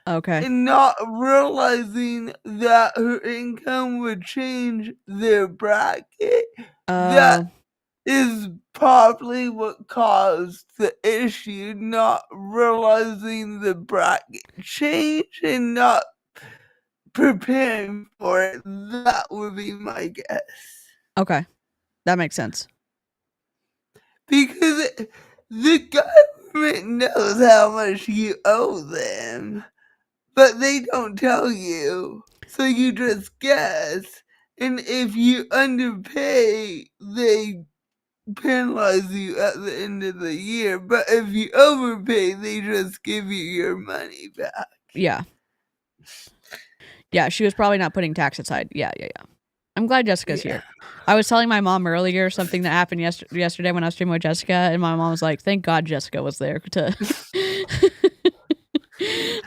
[SPEAKER 3] Okay.
[SPEAKER 2] and not realizing that her income would change their bracket. That is probably what caused the issue, not realizing the bracket change and not preparing for it. That would be my guess.
[SPEAKER 3] Okay. That makes sense.
[SPEAKER 2] Because the government knows how much you owe them, but they don't tell you. So you just guess. And if you underpay, they penalize you at the end of the year. But if you overpay, they just give you your money back.
[SPEAKER 3] Yeah. Yeah, she was probably not putting tax aside. Yeah. I'm glad Jessica's here. I was telling my mom earlier something that happened yesterday when I was streaming with Jessica, and my mom was like, "Thank God Jessica was there to."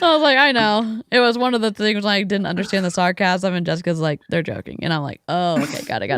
[SPEAKER 3] I was like, I know. It was one of the things I didn't understand the sarcasm, and Jessica's like, "They're joking," and I'm like, "Oh, okay, got it."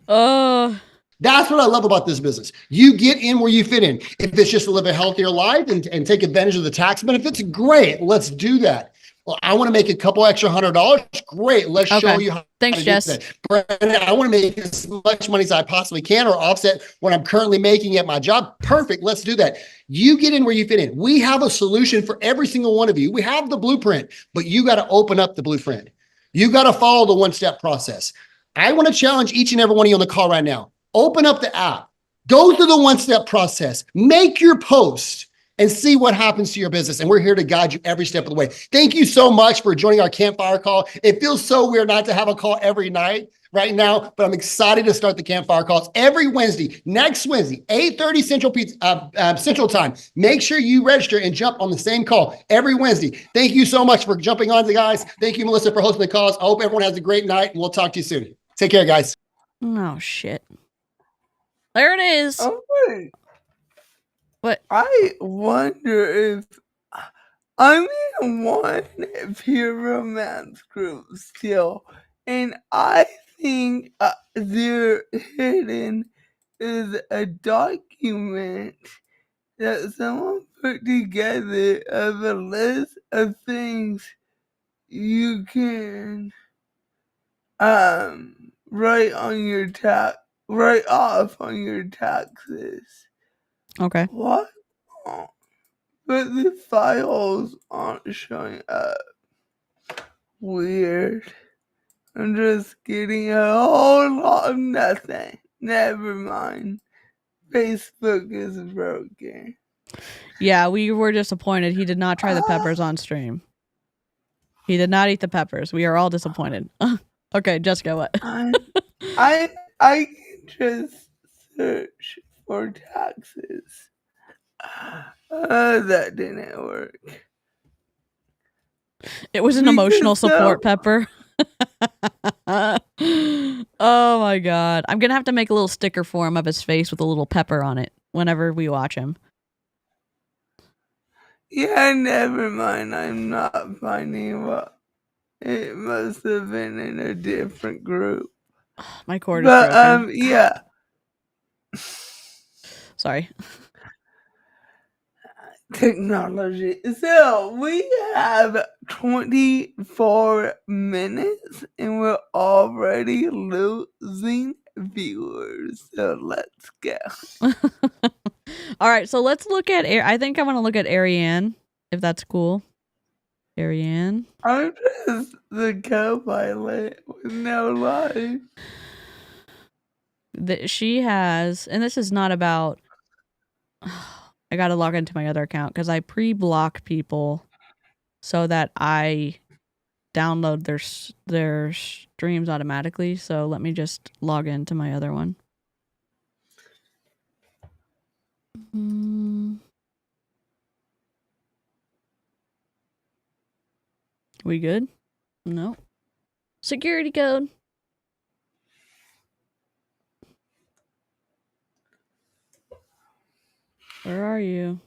[SPEAKER 3] Oh.
[SPEAKER 4] That's what I love about this business. You get in where you fit in. If it's just to live a healthier life and take advantage of the tax benefits, great. Let's do that. Well, I want to make a couple extra $100. Great. Let's show you how
[SPEAKER 3] Thanks,
[SPEAKER 4] to
[SPEAKER 3] Jess.
[SPEAKER 4] do that. Brandon, I want to make as much money as I possibly can or offset what I'm currently making at my job. Perfect. Let's do that. You get in where you fit in. We have a solution for every single one of you. We have the blueprint, but you got to open up the blueprint. You got to follow the one-step process. I want to challenge each and every one of you on the call right now. Open up the app. Go through the one-step process. Make your post and see what happens to your business. And we're here to guide you every step of the way. Thank you so much for joining our campfire call. It feels so weird not to have a call every night right now, but I'm excited to start the campfire calls every Wednesday, next Wednesday, 8:30 Central Time. Make sure you register and jump on the same call every Wednesday. Thank you so much for jumping on, guys. Thank you, Melissa, for hosting the calls. I hope everyone has a great night, and we'll talk to you soon. Take care, guys.
[SPEAKER 3] Oh, shit. There it is.
[SPEAKER 2] Oh, wait.
[SPEAKER 3] What?
[SPEAKER 2] I wonder if I'm in one peer romance group still, and I think there hidden is a document that someone put together of a list of things you can write off on your taxes.
[SPEAKER 3] Okay.
[SPEAKER 2] What? But the files aren't showing up. Weird. I'm just getting a whole lot of nothing. Never mind. Facebook is broken.
[SPEAKER 3] Yeah, we were disappointed. He did not try the peppers on stream. He did not eat the peppers. We are all disappointed. Okay, Jessica, what?
[SPEAKER 2] I can just search for taxes. That didn't work.
[SPEAKER 3] It was an emotional support pepper. Oh my god. I'm gonna have to make a little sticker for him of his face with a little pepper on it whenever we watch him.
[SPEAKER 2] Yeah, never mind. I'm not finding what. It must have been in a different group.
[SPEAKER 3] My cord is broken.
[SPEAKER 2] Yeah.
[SPEAKER 3] Sorry.
[SPEAKER 2] Technology. So we have 24 minutes and we're already losing viewers. So let's go.
[SPEAKER 3] All right, so let's look at I think I want to look at Ariane, if that's cool. Ariane.
[SPEAKER 2] I'm just the co-pilot with no life.
[SPEAKER 3] She has, and this is not about. I gotta log into my other account because I pre-block people so that I download their streams automatically. So let me just log into my other one. We good? No. Security code. Where are you?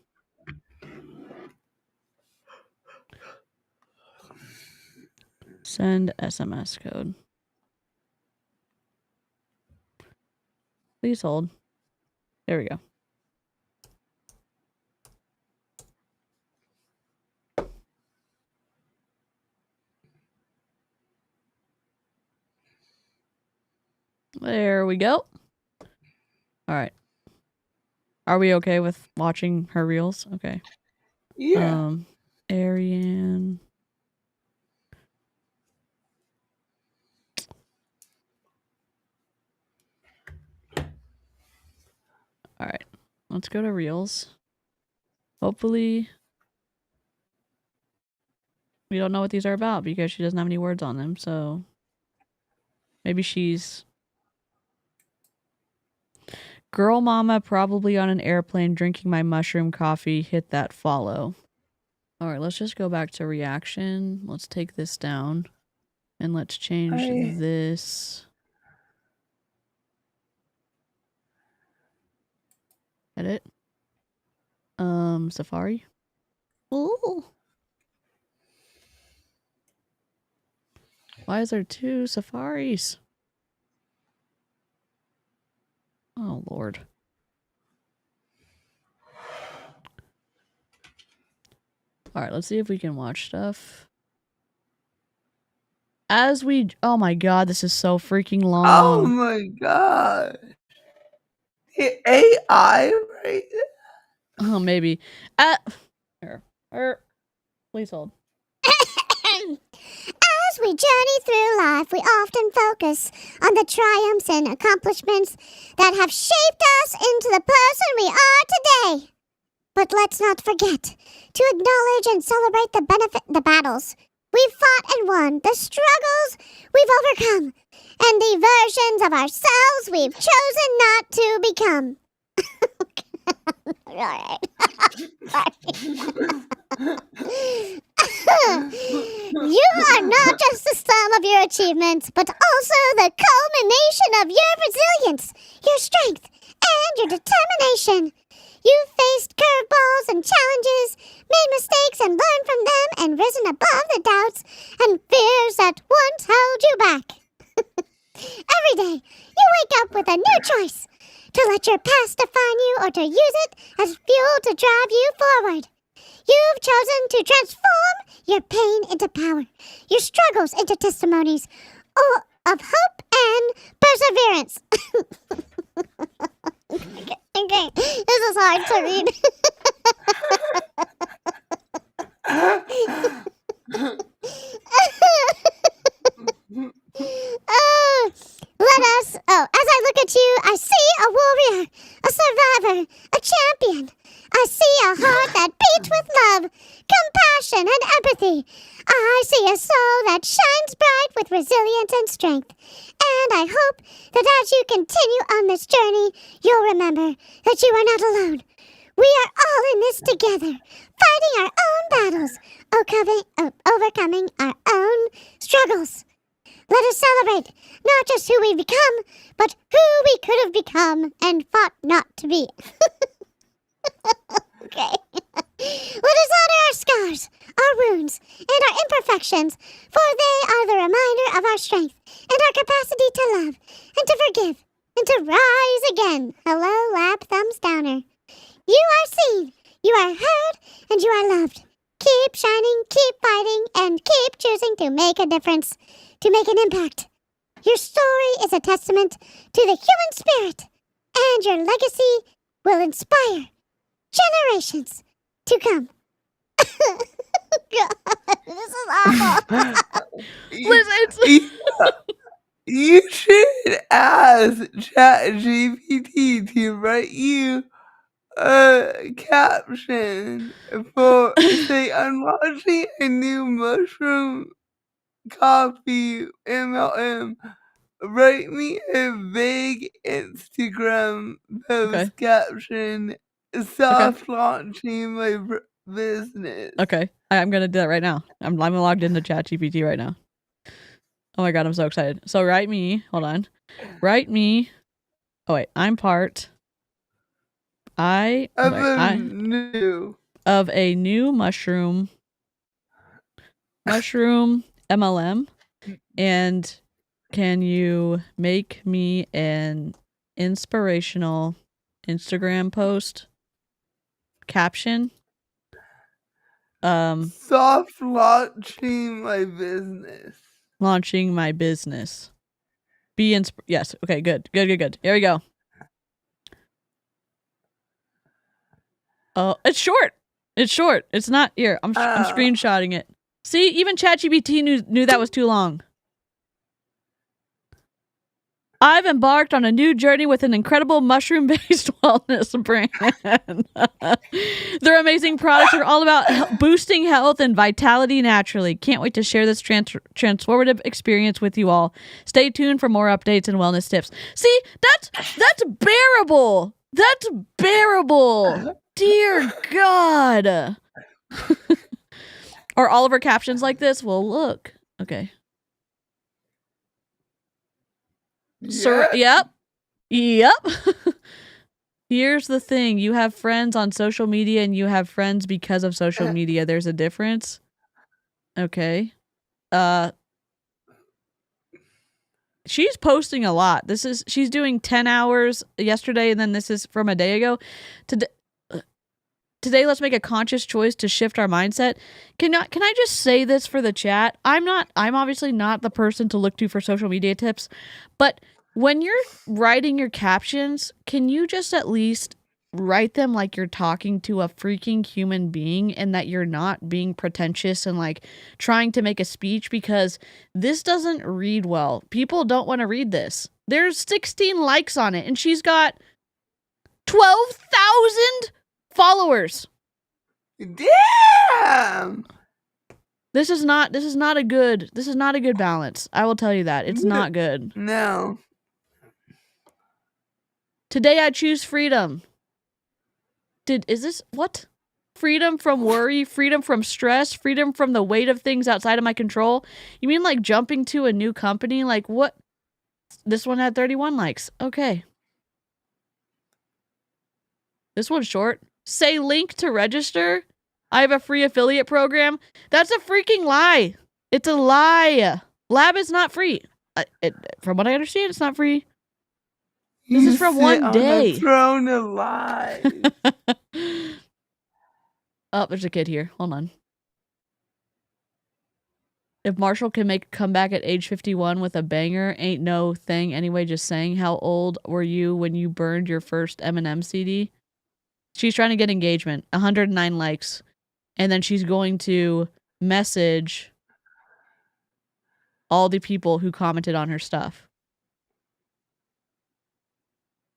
[SPEAKER 3] Send SMS code. Please hold. There we go. There we go. All right. Are we okay with watching her reels? Okay.
[SPEAKER 2] Yeah.
[SPEAKER 3] Ariane. All right. Let's go to reels. Hopefully, we don't know what these are about because she doesn't have any words on them. So maybe she's girl mama, probably on an airplane drinking my mushroom coffee. Hit that follow. All right, let's just go back to reaction. Let's take this down and let's change this. Edit. Safari. Ooh. Why is there two safaris? Oh, Lord. All right, let's see if we can watch stuff. Oh my God, this is so freaking long.
[SPEAKER 2] Oh my God. The AI right there.
[SPEAKER 3] Oh, maybe. Here. Please hold.
[SPEAKER 7] As we journey through life, we often focus on the triumphs and accomplishments that have shaped us into the person we are today. But let's not forget to acknowledge and celebrate the battles we've fought and won, the struggles we've overcome, and the versions of ourselves we've chosen not to become. All right. You are not just the sum of your achievements, but also the culmination of your resilience, your strength, and your determination. You've faced curveballs and challenges, made mistakes and learned from them, and risen above the doubts and fears that once held you back. Every day, you wake up with a new choice, to let your past define you or to use it as fuel to drive you forward. You've chosen to transform your pain into power, your struggles into testimonies of hope and perseverance. Okay, this is hard to read. As I look at you, I see a warrior, a survivor, a champion. I see a heart that beats with love, compassion, and empathy. I see a soul that shines bright with resilience and strength. And I hope that as you continue on this journey, you'll remember that you are not alone. We are all in this together, fighting our own battles, overcoming our own struggles. Let us celebrate not just who we've become, but who we could have become and fought not to be. Okay. Let us honor our scars, our wounds, and our imperfections, for they are the reminder of our strength and our capacity to love and to forgive and to rise again. Hello, lap thumbs downer. You are seen, you are heard, and you are loved. Keep shining, keep fighting, and keep choosing to make a difference, to make an impact. Your story is a testament to the human spirit, and your legacy will inspire generations to come. God, this is awful.
[SPEAKER 3] Listen,
[SPEAKER 2] You should ask ChatGPT to write you a caption for, say, unboxing a new mushroom coffee MLM. Write me a vague Instagram post caption, soft launching my business.
[SPEAKER 3] Okay, I'm gonna do that right now. I'm logged into ChatGPT right now. Oh my God, I'm so excited. So write me. Hold on. Write me. Oh wait, I'm part
[SPEAKER 2] of
[SPEAKER 3] a new mushroom MLM, and can you make me an inspirational Instagram post caption?
[SPEAKER 2] Soft launching my business.
[SPEAKER 3] Launching my business. Yes. Okay. Good. Here we go. Oh, it's short. It's not here. I'm screenshotting it. See, even ChatGPT knew that was too long. I've embarked on a new journey with an incredible mushroom-based wellness brand. Their amazing products are all about boosting health and vitality naturally. Can't wait to share this transformative experience with you all. Stay tuned for more updates and wellness tips. See, that's bearable. That's bearable. Dear God. Are all of her captions like this? Well, look. Okay.
[SPEAKER 2] Yeah.
[SPEAKER 3] Yep. Here's the thing. You have friends on social media and you have friends because of social media. There's a difference. Okay. She's posting a lot. She's doing 10 hours yesterday, and then this is from a day ago. Today, let's make a conscious choice to shift our mindset. Can I just say this for the chat? I'm obviously not the person to look to for social media tips, but when you're writing your captions, can you just at least write them like you're talking to a freaking human being, and that you're not being pretentious and like trying to make a speech, because this doesn't read well. People don't want to read this. There's 16 likes on it, and she's got 12,000 followers.
[SPEAKER 2] Damn.
[SPEAKER 3] This is not a good balance. I will tell you that. It's not good.
[SPEAKER 2] No.
[SPEAKER 3] Today I choose freedom. Is this what? Freedom from worry, freedom from stress, freedom from the weight of things outside of my control. You mean like jumping to a new company? Like what? This one had 31 likes. Okay. This one's short. Say link to register. I have a free affiliate program. That's a freaking lie. It's a lie. Lab is not free. From what I understand, it's not free. This is from one day.
[SPEAKER 2] Throne alive.
[SPEAKER 3] Oh, there's a kid here. Hold on. If Marshall can make a comeback at age 51 with a banger, ain't no thing anyway, just saying. How old were you when you burned your first Eminem CD? She's trying to get engagement. 109 likes. And then she's going to message all the people who commented on her stuff.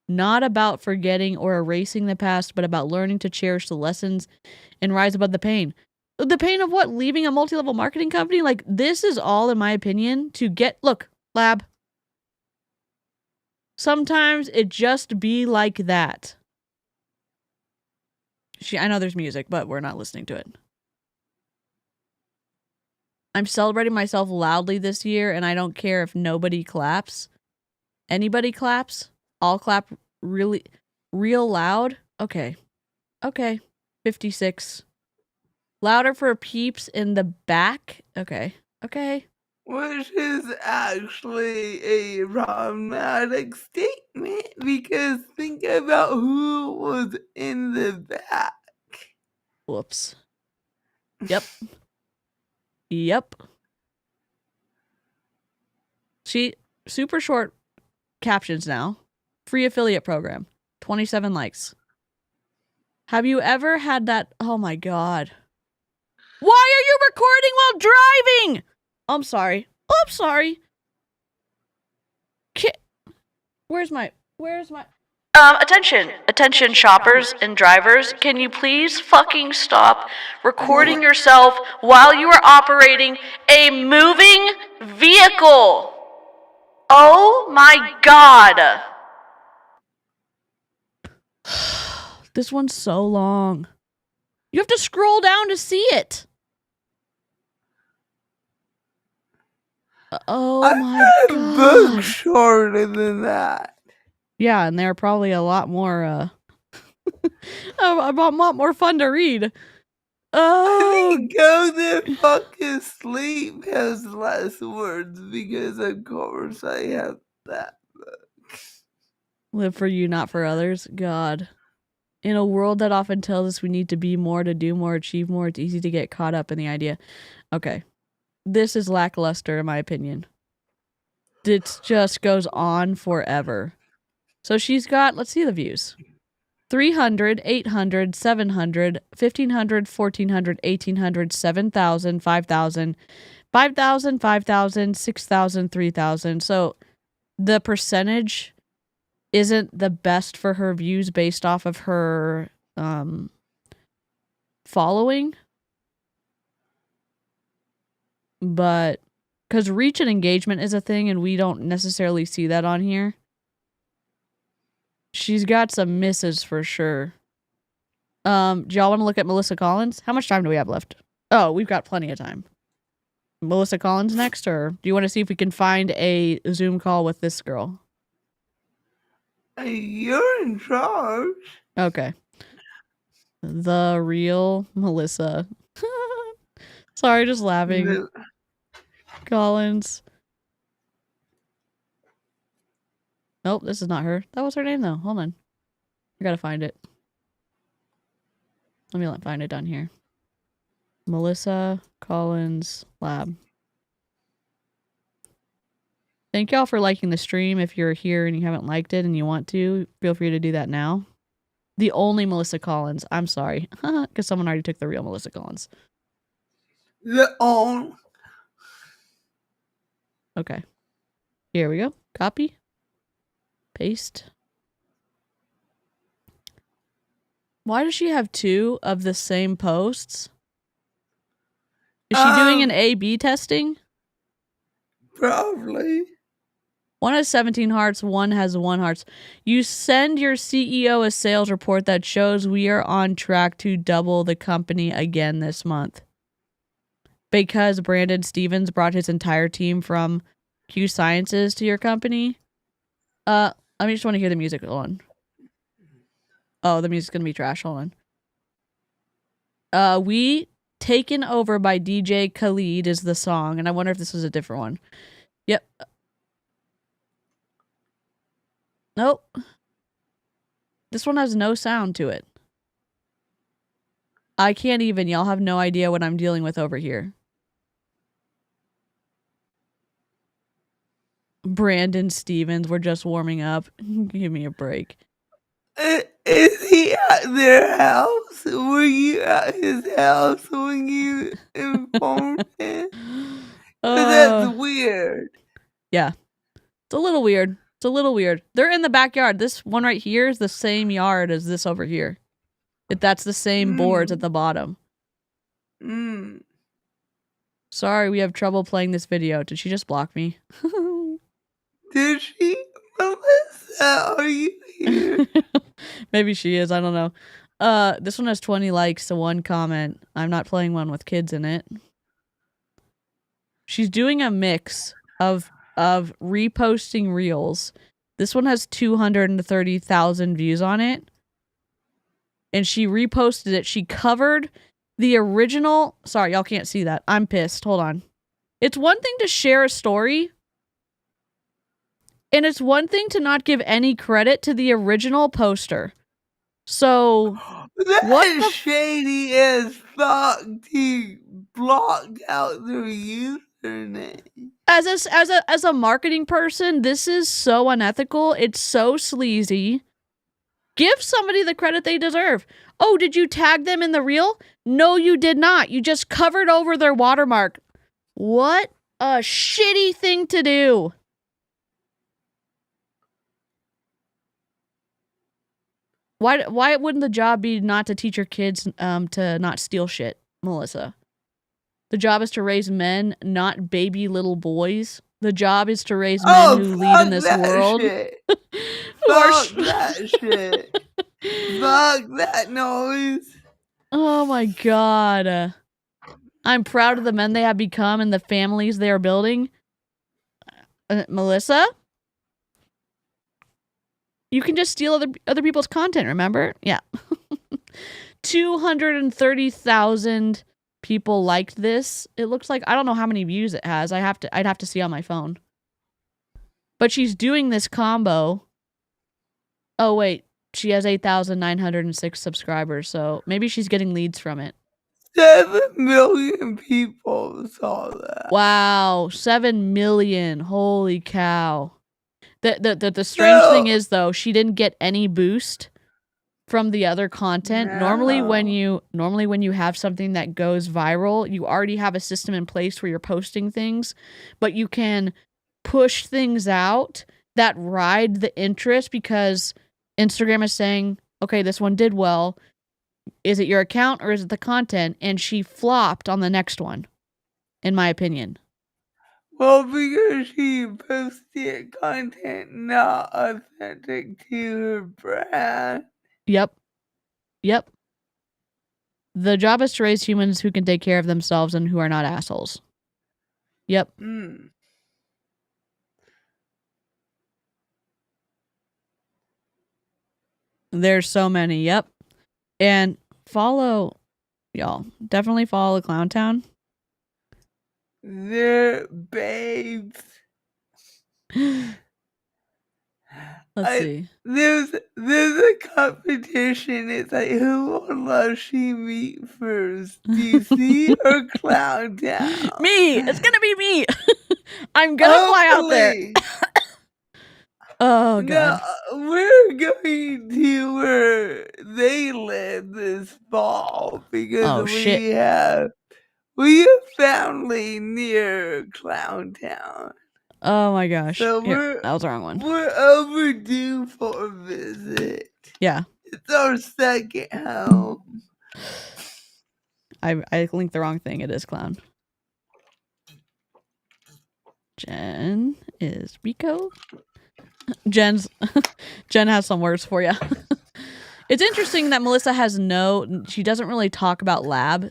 [SPEAKER 3] Not about forgetting or erasing the past, but about learning to cherish the lessons and rise above the pain. The pain of what? Leaving a multi-level marketing company? Like, this is all, in my opinion, to get... Look, Lab. Sometimes it just be like that. I know there's music, but we're not listening to it. I'm celebrating myself loudly this year, and I don't care if nobody claps. Anybody claps? I'll clap really, real loud. Okay. 56. Louder for peeps in the back. Okay.
[SPEAKER 2] Which is actually a problematic statement, because think about who was in the back.
[SPEAKER 3] Whoops. Yep. She super short captions now. Free affiliate program. 27 likes. Have you ever had that? Oh my God. Why are you recording while driving? I'm sorry. Where's my Attention shoppers and drivers, can you please fucking stop recording yourself while you are operating a moving vehicle? Oh my God. This one's so long. You have to scroll down to see it. Oh my God.
[SPEAKER 2] Book shorter than that.
[SPEAKER 3] Yeah, and there are probably a lot more I want more fun to read.
[SPEAKER 2] I
[SPEAKER 3] Oh,
[SPEAKER 2] think Go the Fucking Sleep has less words because, of course, I have that.
[SPEAKER 3] live for you, not for others. God. In a world that often tells us we need to be more, to do more, achieve more, it's easy to get caught up in the idea. Okay. This is lackluster, in my opinion. It just goes on forever. So she's got, let's see the views. 300, 800, 700, 1500, 1400, 1800, 7000, 5000, 5000, 5000, 6000, 3000. So the percentage isn't the best for her views based off of her following. But because reach and engagement is a thing and we don't necessarily see that on here. She's got some misses for sure. Do y'all want to look at Melissa Collins? How much time do we have left? Oh, we've got plenty of time. Melissa Collins next, or do you want to see if we can find a Zoom call with this girl?
[SPEAKER 2] You're in charge.
[SPEAKER 3] Okay. The real Melissa. Sorry, just laughing.
[SPEAKER 2] No.
[SPEAKER 3] Collins. Nope, this is not her. That was her name, though. Hold on. I gotta find it. Let me find it down here. Melissa Collins Lab. Thank y'all for liking the stream. If you're here and you haven't liked it and you want to, feel free to do that now. The only Melissa Collins. I'm sorry. Because someone already took the real Melissa Collins. Okay. Here we go. Copy. Paste. Why does she have two of the same posts? Is she doing an A/B testing?
[SPEAKER 2] Probably.
[SPEAKER 3] One has 17 hearts, one has 1 hearts. You send your CEO a sales report that shows we are on track to double the company again this month. Because Brandon Stevens brought his entire team from Q Sciences to your company. I just want to hear the music. Hold on. Oh, the music's gonna be trash. Hold on. We Taken Over by DJ Khalid is the song, and I wonder if this was a different one. Yep. Nope. This one has no sound to it. I can't even. Y'all have no idea what I'm dealing with over here. Brandon Stevens, we're just warming up. Give me a break.
[SPEAKER 2] Is he at their house? Were you at his house when you informed him? That's weird.
[SPEAKER 3] Yeah. It's a little weird. It's a little weird. They're in the backyard. This one right here is the same yard as this over here. That's the same boards at the bottom. Sorry, we have trouble playing this video. Did she just block me?
[SPEAKER 2] Did she? Melissa, are you here?
[SPEAKER 3] Maybe she is. I don't know. This one has 20 likes to 1 comment. I'm not playing one with kids in it. She's doing a mix of reposting reels. This one has 230,000 views on it. And she reposted it. She covered the original. Sorry, y'all can't see that. I'm pissed. Hold on. It's one thing to share a story. And it's one thing to not give any credit to the original poster. So
[SPEAKER 2] That shady as fuck to block out their username.
[SPEAKER 3] As a marketing person, this is so unethical. It's so sleazy. Give somebody the credit they deserve. Oh, did you tag them in the reel? No, you did not. You just covered over their watermark. What a shitty thing to do. Why wouldn't the job be not to teach your kids to not steal shit, Melissa? The job is to raise men, not baby little boys. The job is to raise men who lead in this world.
[SPEAKER 2] Fuck that shit. Fuck that noise.
[SPEAKER 3] Oh my god. I'm proud of the men they have become and the families they are building. Melissa? You can just steal other people's content, remember? Yeah. 230,000 people liked this. It looks like, I don't know how many views it has. I'd have to see on my phone. But she's doing this combo. Oh wait, she has 8,906 subscribers, so maybe she's getting leads from it.
[SPEAKER 2] 7 million people saw that.
[SPEAKER 3] Wow, 7 million. Holy cow. The strange thing is though, she didn't get any boost from the other content.
[SPEAKER 2] No.
[SPEAKER 3] Normally when you have something that goes viral, you already have a system in place where you're posting things, but you can push things out that ride the interest because Instagram is saying, okay, this one did well. Is it your account or is it the content? And she flopped on the next one, in my opinion.
[SPEAKER 2] Well, because she posted content not authentic to her brand.
[SPEAKER 3] Yep. The job is to raise humans who can take care of themselves and who are not assholes. Yep. There's so many. Yep. And follow, y'all. Definitely follow Clown Town.
[SPEAKER 2] They're babes.
[SPEAKER 3] Let's see.
[SPEAKER 2] There's a competition. It's like, who will Lushy meet first, DC or Clown Town?
[SPEAKER 3] Me! It's gonna be me! I'm gonna fly out there. Oh, God.
[SPEAKER 2] No, we're going to where they live this fall because we have family near Clown Town.
[SPEAKER 3] Oh my gosh.
[SPEAKER 2] So
[SPEAKER 3] Here, that was the wrong one.
[SPEAKER 2] We're overdue for a visit.
[SPEAKER 3] Yeah.
[SPEAKER 2] It's our second home.
[SPEAKER 3] I linked the wrong thing. It is Clown. Jen is Rico. Jen has some words for you. It's interesting that Melissa she doesn't really talk about lab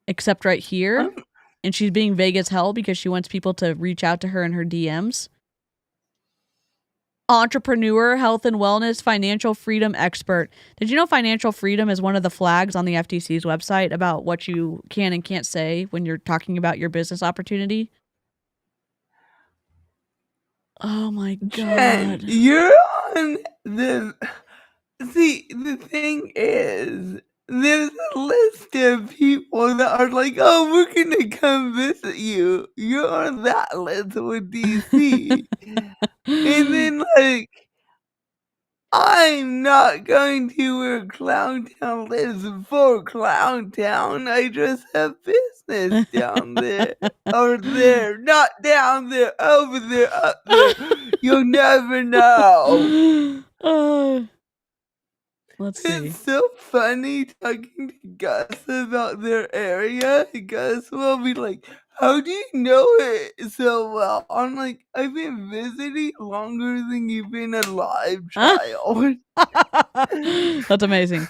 [SPEAKER 3] except right here. And she's being vague as hell because she wants people to reach out to her in her DMs. Entrepreneur, health and wellness, financial freedom expert. Did you know financial freedom is one of the flags on the FTC's website about what you can and can't say when you're talking about your business opportunity? Oh my God.
[SPEAKER 2] Jen, you're on the... See, the thing is, there's a list of people that are like, oh, we're gonna come visit you. You're on that list with DC. And then, like, I'm not going to where Clown Town lives for Clown Town. I just have business down there. Or there. Not down there. Over there. Up there. You'll never know.
[SPEAKER 3] Let's see.
[SPEAKER 2] It's so funny talking to Gus about their area. Gus will be like, how do you know it so well? I'm like, I've been visiting longer than you've been alive, child.
[SPEAKER 3] That's amazing.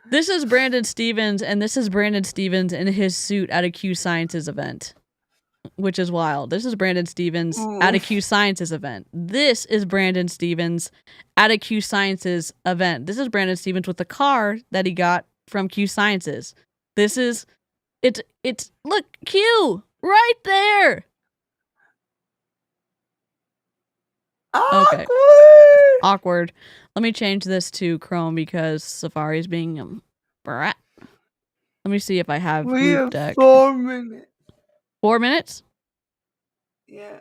[SPEAKER 3] This is Brandon Stevens, and this is Brandon Stevens in his suit at a Q Sciences event, which is wild. This is Brandon Stevens at a Q Sciences event. This is Brandon Stevens at a Q Sciences event. This is Brandon Stevens with the car that he got from Q Sciences. It's look, Q right there.
[SPEAKER 2] Awkward.
[SPEAKER 3] Okay. Awkward. Let me change this to Chrome because Safari's being a brat. Let me see if I have
[SPEAKER 2] We
[SPEAKER 3] Loop
[SPEAKER 2] have
[SPEAKER 3] Deck.
[SPEAKER 2] 4 minutes.
[SPEAKER 3] 4 minutes?
[SPEAKER 2] Yeah.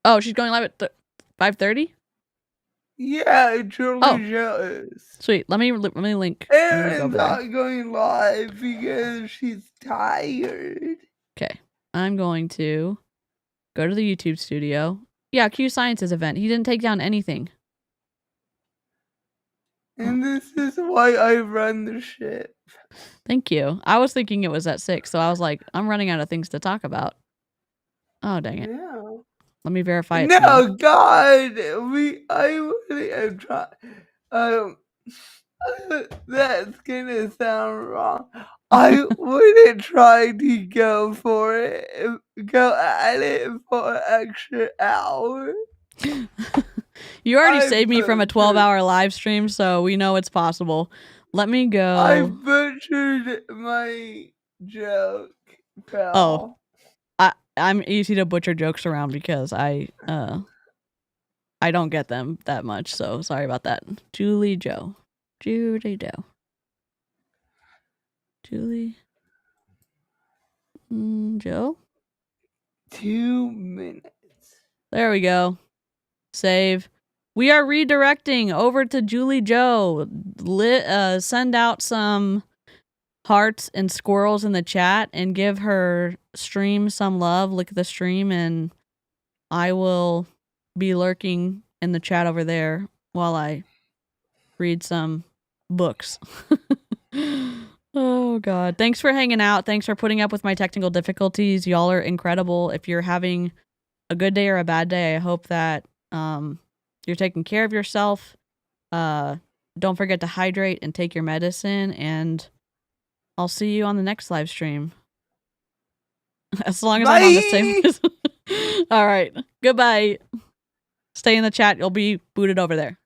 [SPEAKER 3] Oh, she's going live at 5:30?
[SPEAKER 2] Yeah, it truly shows.
[SPEAKER 3] Sweet. Let me link.
[SPEAKER 2] Erin's not going live because she's tired.
[SPEAKER 3] Okay. I'm going to go to the YouTube studio. Yeah, Q Sciences event. He didn't take down anything.
[SPEAKER 2] And this is why I run the ship.
[SPEAKER 3] Thank you. I was thinking it was at 6, so I was like, I'm running out of things to talk about. Oh, dang it.
[SPEAKER 2] Yeah.
[SPEAKER 3] Let me verify it.
[SPEAKER 2] No, God, I really am trying. That's gonna sound wrong. I wouldn't try to go at it for an extra hour.
[SPEAKER 3] You already
[SPEAKER 2] I
[SPEAKER 3] saved me from a
[SPEAKER 2] butchered-
[SPEAKER 3] 12-hour live stream, so we know it's possible. Let me
[SPEAKER 2] I
[SPEAKER 3] go.
[SPEAKER 2] butchered my joke, pal.
[SPEAKER 3] I'm easy to butcher jokes around because I don't get them that much, so sorry about that. Judy Joe. Julie
[SPEAKER 2] 2 minutes.
[SPEAKER 3] There we go. Save. We are redirecting over to Julie Joe. Send out some hearts and squirrels in the chat and give her stream some love. Look at the stream, and I will be lurking in the chat over there while I read some books. Oh, God. Thanks for hanging out. Thanks for putting up with my technical difficulties. Y'all are incredible. If you're having a good day or a bad day, I hope that you're taking care of yourself. Don't forget to hydrate and take your medicine, and I'll see you on the next live stream. As long as I'm on the same. All right. Goodbye. Stay in the chat. You'll be booted over there.